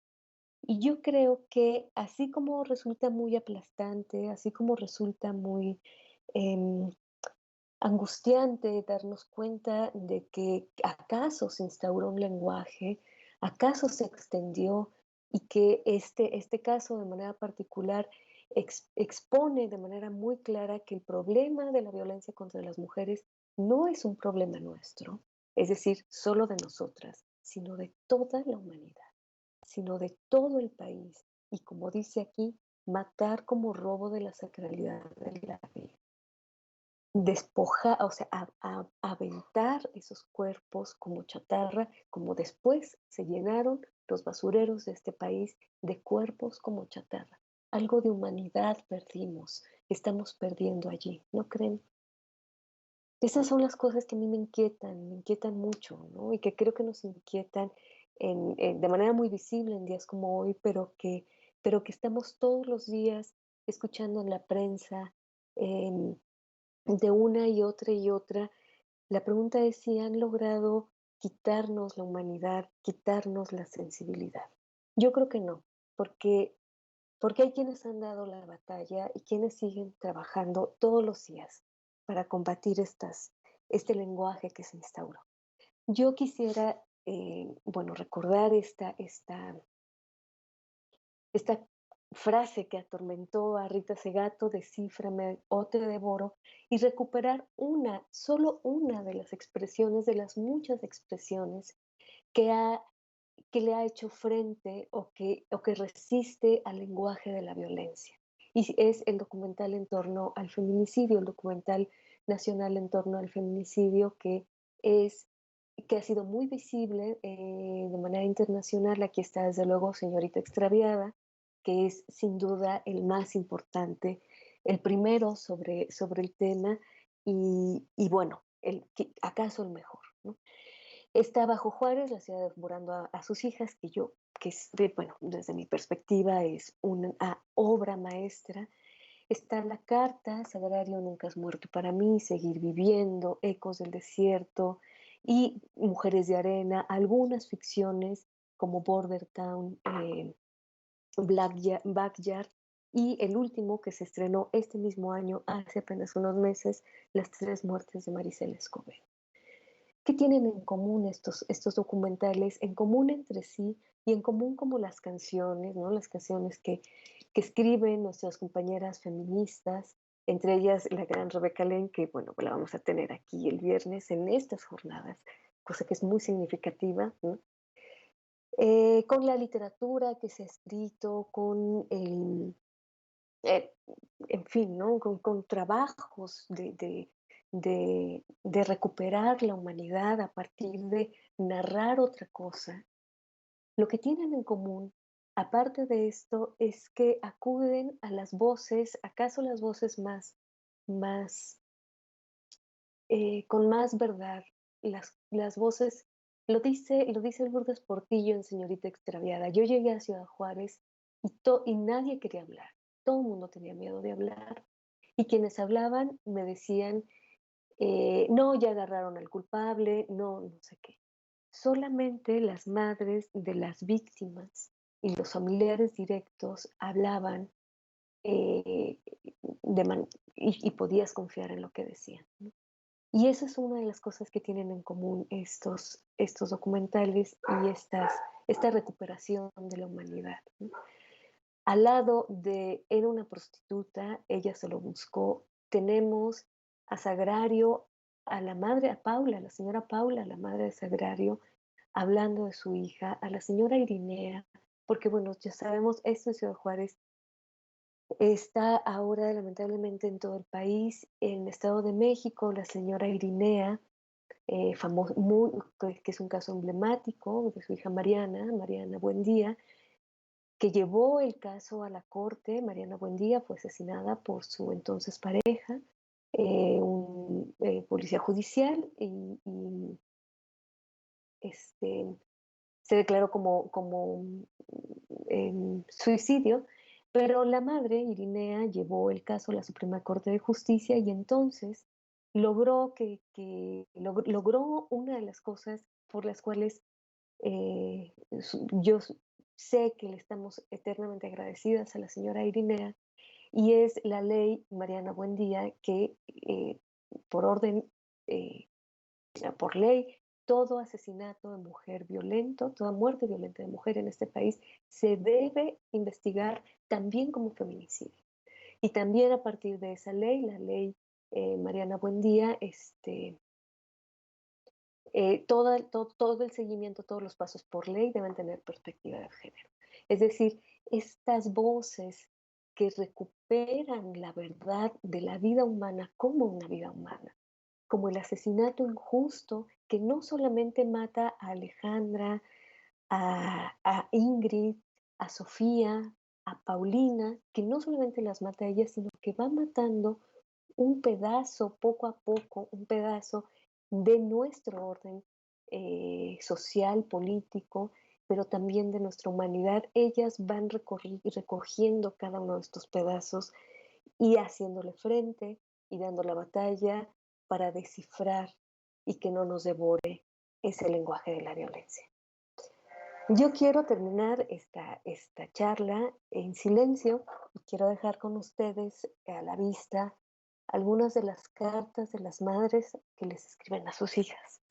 B: Y yo creo que así como resulta muy aplastante, así como resulta muy em, angustiante darnos cuenta de que acaso se instauró un lenguaje, acaso se extendió y que este caso de manera particular expone de manera muy clara que el problema de la violencia contra las mujeres no es un problema nuestro, es decir, solo de nosotras, sino de toda la humanidad, sino de todo el país. Y como dice aquí, matar como robo de la sacralidad de la vida. Despojar, o sea, aventar esos cuerpos como chatarra, como después se llenaron los basureros de este país de cuerpos como chatarra. Algo de humanidad perdimos, estamos perdiendo allí, ¿no creen? Esas son las cosas que a mí me inquietan mucho, ¿no? Y que creo que nos inquietan de manera muy visible en días como hoy, pero que estamos todos los días escuchando en la prensa, de una y otra. La pregunta es si han logrado quitarnos la humanidad, quitarnos la sensibilidad. Yo creo que no, porque, porque hay quienes han dado la batalla y quienes siguen trabajando todos los días para combatir este lenguaje que se instauró. Yo quisiera, bueno, recordar esta frase que atormentó a Rita Segato, descíframe o te devoro, y recuperar solo una de las expresiones, de las muchas expresiones que, ha, que le ha hecho frente o que resiste al lenguaje de la violencia. Y es el documental en torno al feminicidio, el documental nacional en torno al feminicidio es, que ha sido muy visible de manera internacional. Aquí está desde luego Señorita Extraviada, que es sin duda el más importante, el primero sobre el tema y bueno, acaso el mejor, ¿no? Está Bajo Juárez, la ciudad devorando a sus hijas, bueno, desde mi perspectiva es una obra maestra. Está La Carta, Sagrario nunca has muerto para mí, Seguir viviendo, Ecos del desierto y Mujeres de arena, algunas ficciones como Border Town, Backyard y el último que se estrenó este mismo año, hace apenas unos meses, Las tres muertes de Maricela Escobedo. ¿Qué tienen en común estos documentales? En común entre sí y en común como las canciones, ¿no? Las canciones que escriben nuestras compañeras feministas, entre ellas la gran Rebeca Lane, que bueno, pues la vamos a tener aquí el viernes en estas jornadas, cosa que es muy significativa, ¿no? Con la literatura que se ha escrito, eh, en fin, ¿no? Con trabajos de recuperar la humanidad a partir de narrar otra cosa. Lo que tienen en común, aparte de esto, es que acuden a las voces, acaso las voces más con más verdad, las voces, lo dice Lourdes Portillo en Señorita Extraviada. Yo llegué a Ciudad Juárez y nadie quería hablar, todo el mundo tenía miedo de hablar, y quienes hablaban me decían, no, ya agarraron al culpable, no, no sé qué. Solamente las madres de las víctimas y los familiares directos hablaban, eh, y podías confiar en lo que decían, ¿no? Y esa es una de las cosas que tienen en común estos documentales y esta recuperación de la humanidad, ¿no? Al lado de Era una prostituta, ella se lo buscó, tenemos a Sagrario, a la madre, a Paula, a la señora Paula, la madre de Sagrario, hablando de su hija, a la señora Irinea, porque bueno, ya sabemos, esto en Ciudad Juárez está ahora lamentablemente en todo el país. En el Estado de México, la señora Irinea, que es un caso emblemático de su hija Mariana Buendía, que llevó el caso a la corte. Mariana Buendía fue asesinada por su entonces pareja, un policía judicial, y este, se declaró como suicidio. Pero la madre, Irinea, llevó el caso a la Suprema Corte de Justicia y entonces logró una de las cosas por las cuales yo sé que le estamos eternamente agradecidas a la señora Irinea, y es la ley Mariana Buendía que por orden, eh, por ley, todo asesinato de mujer violento, toda muerte violenta de mujer en este país se debe investigar también como feminicidio. Y también a partir de esa ley, la ley Mariana Buendía, todo el seguimiento, todos los pasos por ley deben tener perspectiva de género. Es decir, estas voces que recuperan la verdad de la vida humana como una vida humana, como el asesinato injusto que no solamente mata a Alejandra, a Ingrid, a Sofía, a Paulina, que no solamente las mata a ellas, sino que va matando un pedazo, poco a poco, un pedazo de nuestro orden social, político, pero también de nuestra humanidad. Ellas van recogiendo cada uno de estos pedazos y haciéndole frente y dando la batalla para descifrar y que no nos devore ese lenguaje de la violencia. Yo quiero terminar esta charla en silencio y quiero dejar con ustedes a la vista algunas de las cartas de las madres que les escriben a sus hijas.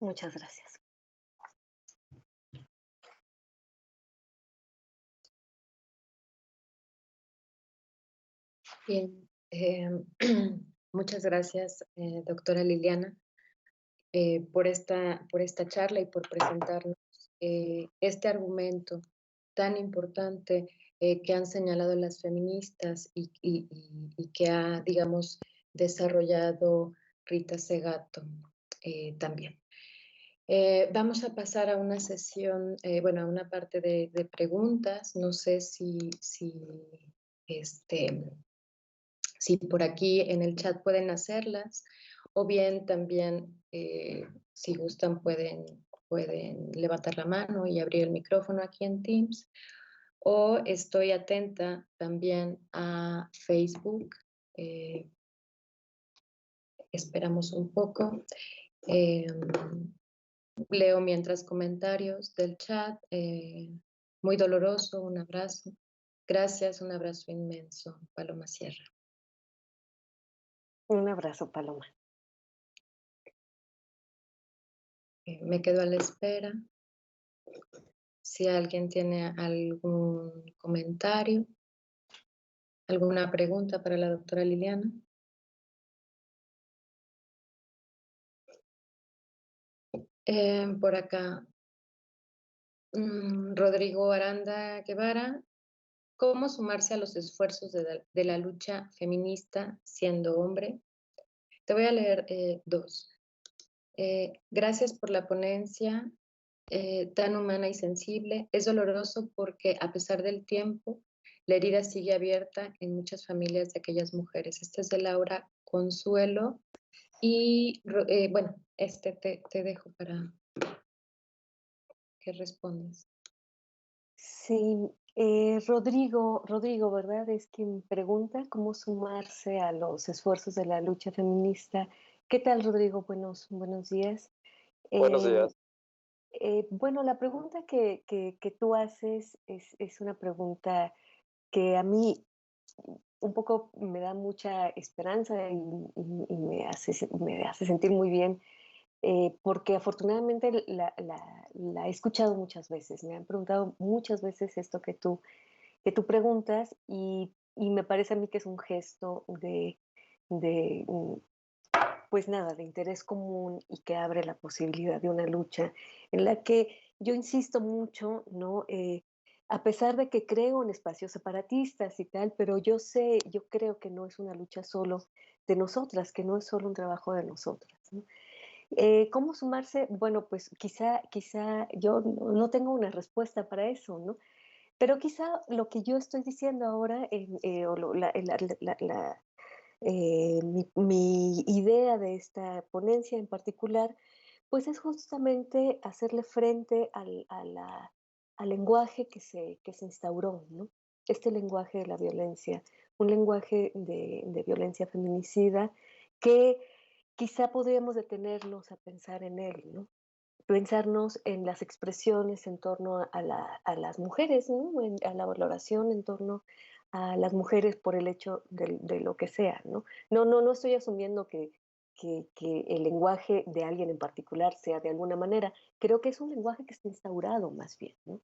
B: Muchas gracias.
A: Bien, muchas gracias, doctora Liliana, por esta charla y por presentarnos este argumento tan importante que han señalado las feministas y que ha, digamos, desarrollado Rita Segato también. Vamos a pasar a una sesión, bueno, a una parte de preguntas. No sé este, si por aquí en el chat pueden hacerlas, o bien también, si gustan, pueden levantar la mano y abrir el micrófono aquí en Teams, o estoy atenta también a Facebook. eh, Esperamos un poco. Eh, Leo mientras comentarios del chat. Muy doloroso, un abrazo. Gracias, un abrazo inmenso, Paloma Sierra.
B: Un abrazo, Paloma.
A: Me quedo a la espera. Si alguien tiene algún comentario, alguna pregunta para la doctora Liliana. Por acá, Rodrigo Aranda Guevara, ¿cómo sumarse a los esfuerzos de la lucha feminista siendo hombre? Te voy a leer dos. Gracias por la ponencia tan humana y sensible. Es doloroso porque a pesar del tiempo, la herida sigue abierta en muchas familias de aquellas mujeres. Este es de Laura Consuelo. Y bueno, te dejo para que respondas.
B: Sí, Rodrigo, ¿verdad? Es quien pregunta cómo sumarse a los esfuerzos de la lucha feminista. ¿Qué tal, Rodrigo? Buenos días.
C: Buenos días.
B: Bueno, la pregunta que tú haces es una pregunta que a mí un poco me da mucha esperanza y me hace sentir muy bien, porque afortunadamente la he escuchado muchas veces. Me han preguntado muchas veces esto que tú preguntas y me parece a mí que es un gesto de, pues nada, de interés común y que abre la posibilidad de una lucha en la que yo insisto mucho, ¿no? A pesar de que creo en espacios separatistas y tal, pero yo creo que no es una lucha solo de nosotras, que no es solo un trabajo de nosotras, ¿no? ¿Cómo sumarse? Bueno, pues quizá yo no tengo una respuesta para eso, ¿no? Pero quizá lo que yo estoy diciendo ahora, o mi idea de esta ponencia en particular, pues es justamente hacerle frente al lenguaje que se instauró, ¿no? Este lenguaje de la violencia, un lenguaje de violencia feminicida que quizá podríamos detenernos a pensar en él, ¿no? Pensarnos en las expresiones en torno a las mujeres, ¿no? A la valoración en torno a las mujeres por el hecho de lo que sea, ¿no? No estoy asumiendo que el lenguaje de alguien en particular sea de alguna manera. Creo que es un lenguaje que está instaurado más bien, ¿no?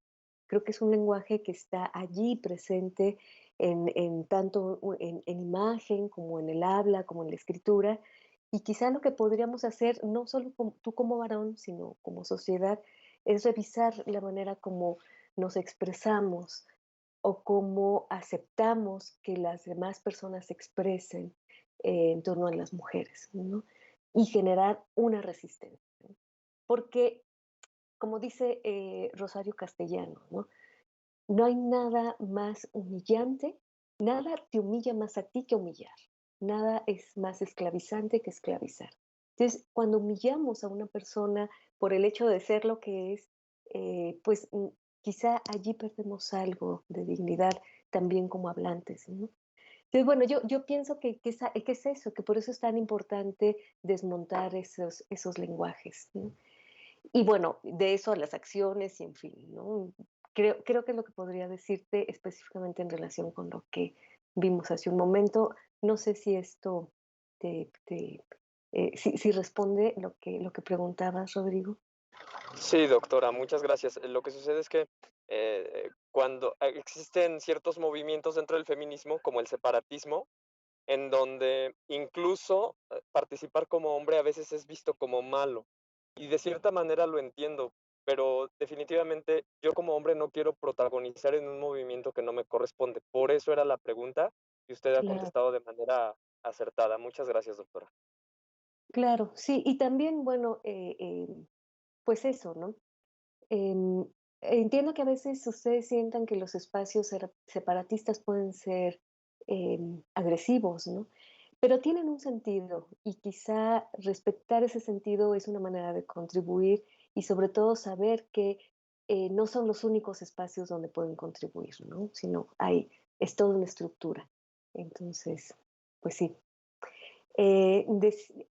B: Creo que es un lenguaje que está allí presente en tanto en imagen como en el habla, como en la escritura, y quizá lo que podríamos hacer, no solo tú como varón, sino como sociedad, es revisar la manera como nos expresamos o cómo aceptamos que las demás personas se expresen en torno a las mujeres, ¿no? Y generar una resistencia. ¿No? Porque, como dice Rosario Castellano, ¿no? No hay nada más humillante, nada te humilla más a ti que humillar. Nada es más esclavizante que esclavizar. Entonces, cuando humillamos a una persona por el hecho de ser lo que es, pues quizá allí perdemos algo de dignidad también como hablantes, ¿no? Entonces, bueno, yo pienso que es eso, que por eso es tan importante desmontar esos lenguajes, ¿no? Y bueno, de eso a las acciones y en fin, ¿no? Creo que es lo que podría decirte específicamente en relación con lo que vimos hace un momento. No sé si esto si responde lo que preguntabas, Rodrigo.
C: Sí, doctora, muchas gracias. Lo que sucede es que cuando existen ciertos movimientos dentro del feminismo, como el separatismo, en donde incluso participar como hombre a veces es visto como malo. Y de cierta manera lo entiendo, pero definitivamente yo como hombre no quiero protagonizar en un movimiento que no me corresponde. Por eso era la pregunta y usted ha
B: Claro,
C: contestado de manera acertada. Muchas gracias, doctora.
B: claro, sí, y también, bueno, pues eso, ¿no? Em, entiendo que a veces ustedes sientan que los espacios separatistas pueden ser agresivos, ¿no? Pero tienen un sentido y quizá respetar ese sentido es una manera de contribuir y sobre todo saber que no son los únicos espacios donde pueden contribuir, ¿no? Sino es toda una estructura. Entonces, pues sí.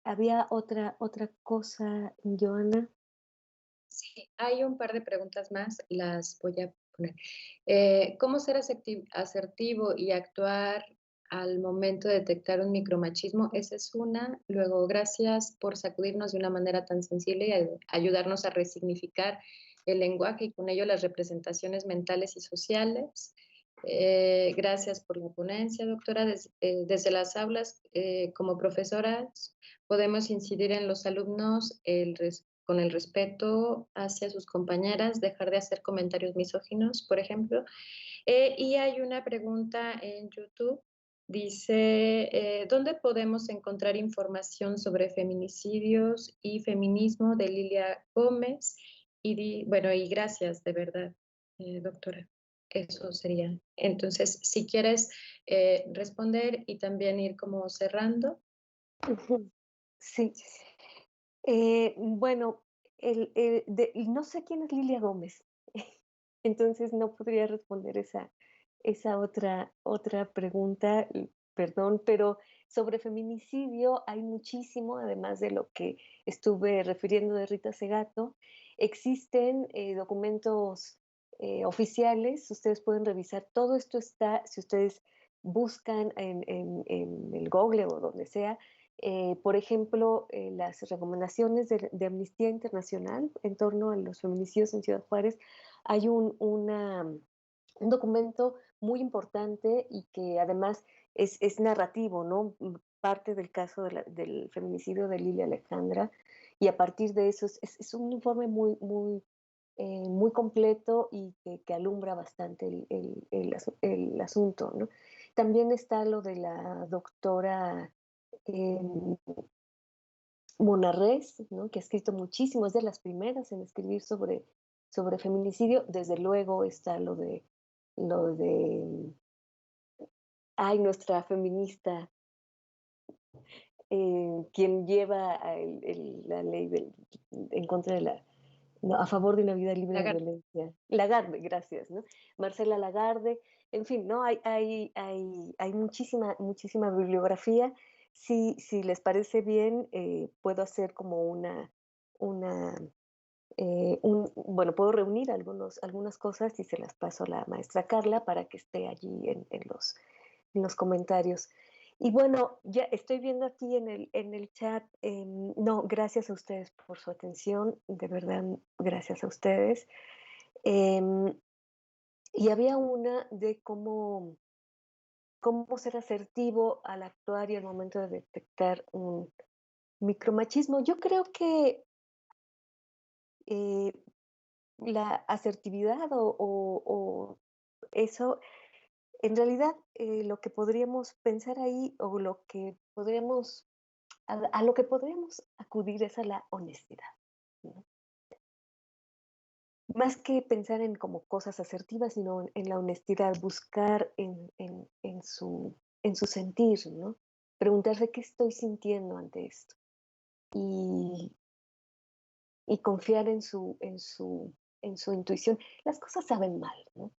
B: Había otra cosa, Joana.
A: Sí, hay un par de preguntas más, las voy a poner. ¿Cómo ser asertivo y actuar al momento de detectar un micromachismo? Esa es una. Luego, gracias por sacudirnos de una manera tan sensible y ayudarnos a resignificar el lenguaje y con ello las representaciones mentales y sociales. Gracias por la ponencia, doctora. Desde las aulas, como profesoras, podemos incidir en los alumnos con el respeto hacia sus compañeras, dejar de hacer comentarios misóginos, por ejemplo. Y hay una pregunta en YouTube. Dice, ¿dónde podemos encontrar información sobre feminicidios y feminismo de Lilia Gómez? Bueno, y gracias, de verdad, doctora. Eso sería. Entonces, si quieres responder y también ir como cerrando.
B: Ujú. Sí. Bueno, no sé quién es Lilia Gómez, entonces no podría responder esa otra pregunta, perdón, pero sobre feminicidio hay muchísimo, además de lo que estuve refiriendo de Rita Segato. Existen documentos oficiales, ustedes pueden revisar, todo esto está, si ustedes buscan en el Google o donde sea, Por ejemplo, las recomendaciones de Amnistía Internacional en torno a los feminicidios en Ciudad Juárez, hay un documento muy importante y que además es narrativo, ¿no? Parte del caso del feminicidio de Lilia Alejandra, y a partir de eso es un informe muy completo y que alumbra bastante el asunto, ¿no? También está lo de la doctora Monarrés, ¿no? Que ha escrito muchísimo, es de las primeras en escribir sobre feminicidio. Desde luego está lo de, ay, nuestra feminista, quien lleva la ley en contra de no, a favor de una vida libre de
A: Lagarde.
B: violencia. Lagarde, gracias, ¿no? Marcela Lagarde, en fin, ¿no? Hay muchísima bibliografía. Si les parece bien, puedo hacer como una bueno, puedo reunir algunas cosas y se las paso a la maestra Carla para que esté allí en los comentarios. Y bueno, ya estoy viendo aquí en el chat, no, gracias a ustedes por su atención, de verdad, gracias a ustedes. Em, y había una de cómo ser asertivo al actuar y al momento de detectar un micromachismo. Yo creo que eh, la asertividad o eso, en realidad, lo que podríamos pensar ahí o a lo que podríamos acudir es a la honestidad, ¿no? Más que pensar en como cosas asertivas, sino en la honestidad, buscar en su sentir, ¿no? Preguntarse qué estoy sintiendo ante esto y, y confiar en su intuición. Las cosas saben mal, ¿no?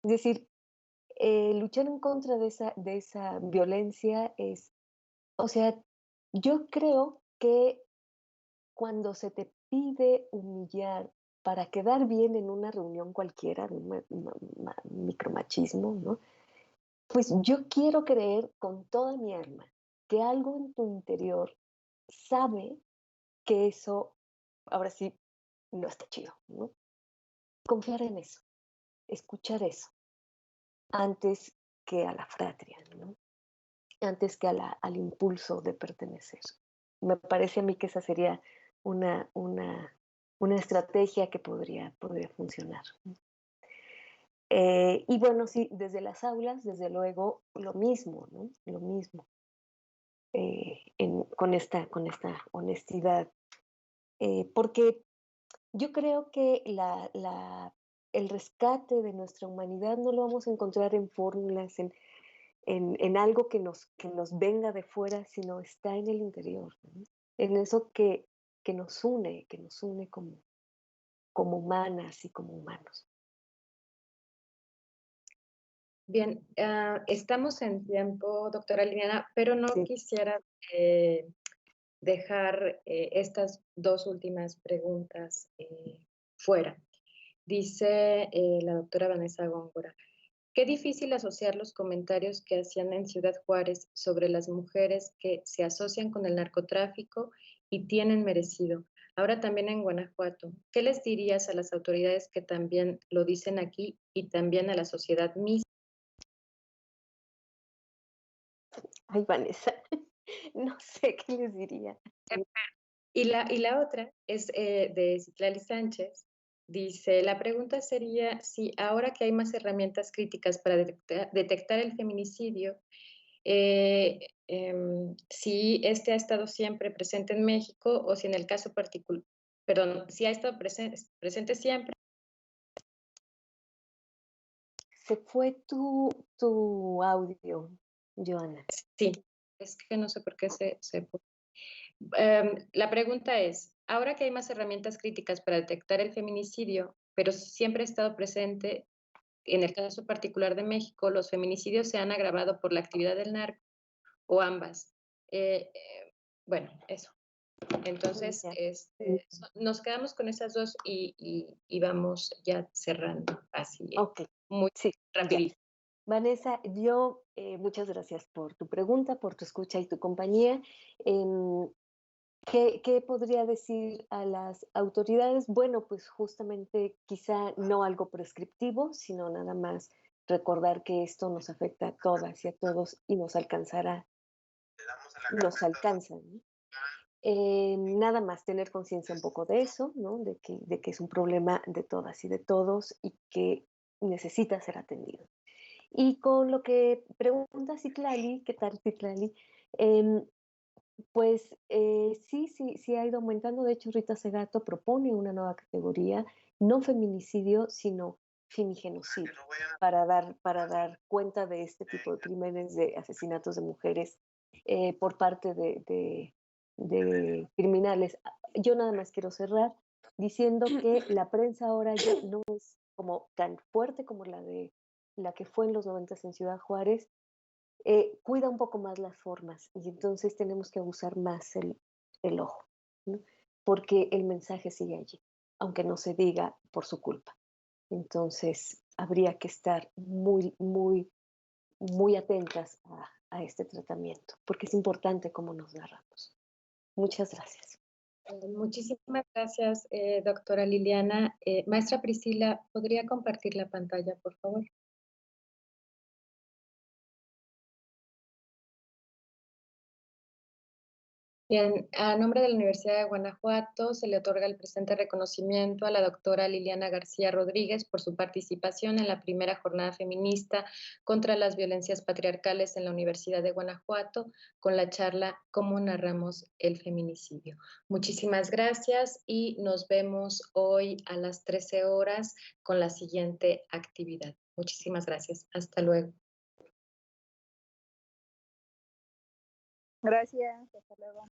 B: Es decir, luchar en contra de esa violencia o sea, yo creo que cuando se te pide humillar para quedar bien en una reunión cualquiera, de un micromachismo, ¿no? Pues yo quiero creer con toda mi alma que algo en tu interior sabe que eso, ahora sí, no está chido, ¿no? Confiar en eso, escuchar eso, antes que a la fratria, ¿no? Antes que al impulso de pertenecer. Me parece a mí que esa sería una estrategia que podría funcionar. Y bueno, sí, desde las aulas, desde luego, lo mismo, ¿no? Lo mismo, con esta honestidad. Porque yo creo que el rescate de nuestra humanidad no lo vamos a encontrar en fórmulas, en algo que nos venga de fuera, sino está en el interior, ¿no? En eso que nos une como humanas y como humanos.
A: Bien, estamos en tiempo, doctora Liliana, pero no
B: Sí,
A: quisiera dejar estas dos últimas preguntas fuera. Dice la doctora Vanessa Góngora, qué difícil asociar los comentarios que hacían en Ciudad Juárez sobre las mujeres que se asocian con el narcotráfico y tienen merecido. Ahora también en Guanajuato. ¿Qué les dirías a las autoridades que también lo dicen aquí y también a la sociedad misma?
B: ay, Vanessa, no sé qué les diría.
A: Y la otra es de Citlali Sánchez. Dice, la pregunta sería si ahora que hay más herramientas críticas para detectar el feminicidio, si este ha estado siempre presente en México o si en el caso particular, perdón, si ha estado presente siempre.
B: Se fue tu audio, Joana.
A: Sí, es que no sé por qué se la pregunta es, ahora que hay más herramientas críticas para detectar el feminicidio, pero siempre ha estado presente, en el caso particular de México, los feminicidios se han agravado por la actividad del narco o ambas. Bueno, eso. Entonces,
B: Ya.
A: nos quedamos con esas dos y vamos ya cerrando así,
B: Ok,
A: muy
B: sí, ya.
A: rapidito.
B: Vanessa, yo muchas gracias por tu pregunta, por tu escucha y tu compañía. Em, ¿qué podría decir a las autoridades? Bueno, pues justamente quizá no algo prescriptivo, sino nada más recordar que esto nos afecta a todas y a todos y nos alcanza, ¿no? Nada más tener conciencia un poco de eso, ¿no? De que es un problema de todas y de todos y que necesita ser atendido. Y con lo que pregunta Citlali, ¿qué tal Citlali? Em, pues sí ha ido aumentando. De hecho, Rita Segato propone una nueva categoría, no feminicidio, sino femigenocidio, para dar cuenta de este tipo de crímenes, de asesinatos de mujeres por parte de criminales. Yo nada más quiero cerrar diciendo que la prensa ahora ya no es como tan fuerte como la que fue en los 90 en Ciudad Juárez, cuida un poco más las formas y entonces tenemos que abusar más el ojo, ¿no? Porque el mensaje sigue allí, aunque no se diga por su culpa. Entonces habría que estar muy, muy, muy atentas a este tratamiento, porque es importante cómo nos narramos. Muchas gracias.
A: Muchísimas gracias, doctora Liliana. Maestra Priscila, ¿podría compartir la pantalla, por favor? Bien, a nombre de la Universidad de Guanajuato se le otorga el presente reconocimiento a la doctora Liliana García Rodríguez por su participación en la primera jornada feminista contra las violencias patriarcales en la Universidad de Guanajuato con la charla ¿Cómo narramos el feminicidio? Muchísimas gracias y nos vemos hoy a las 13 horas con la siguiente actividad. Muchísimas gracias. Hasta luego.
D: Gracias, hasta luego.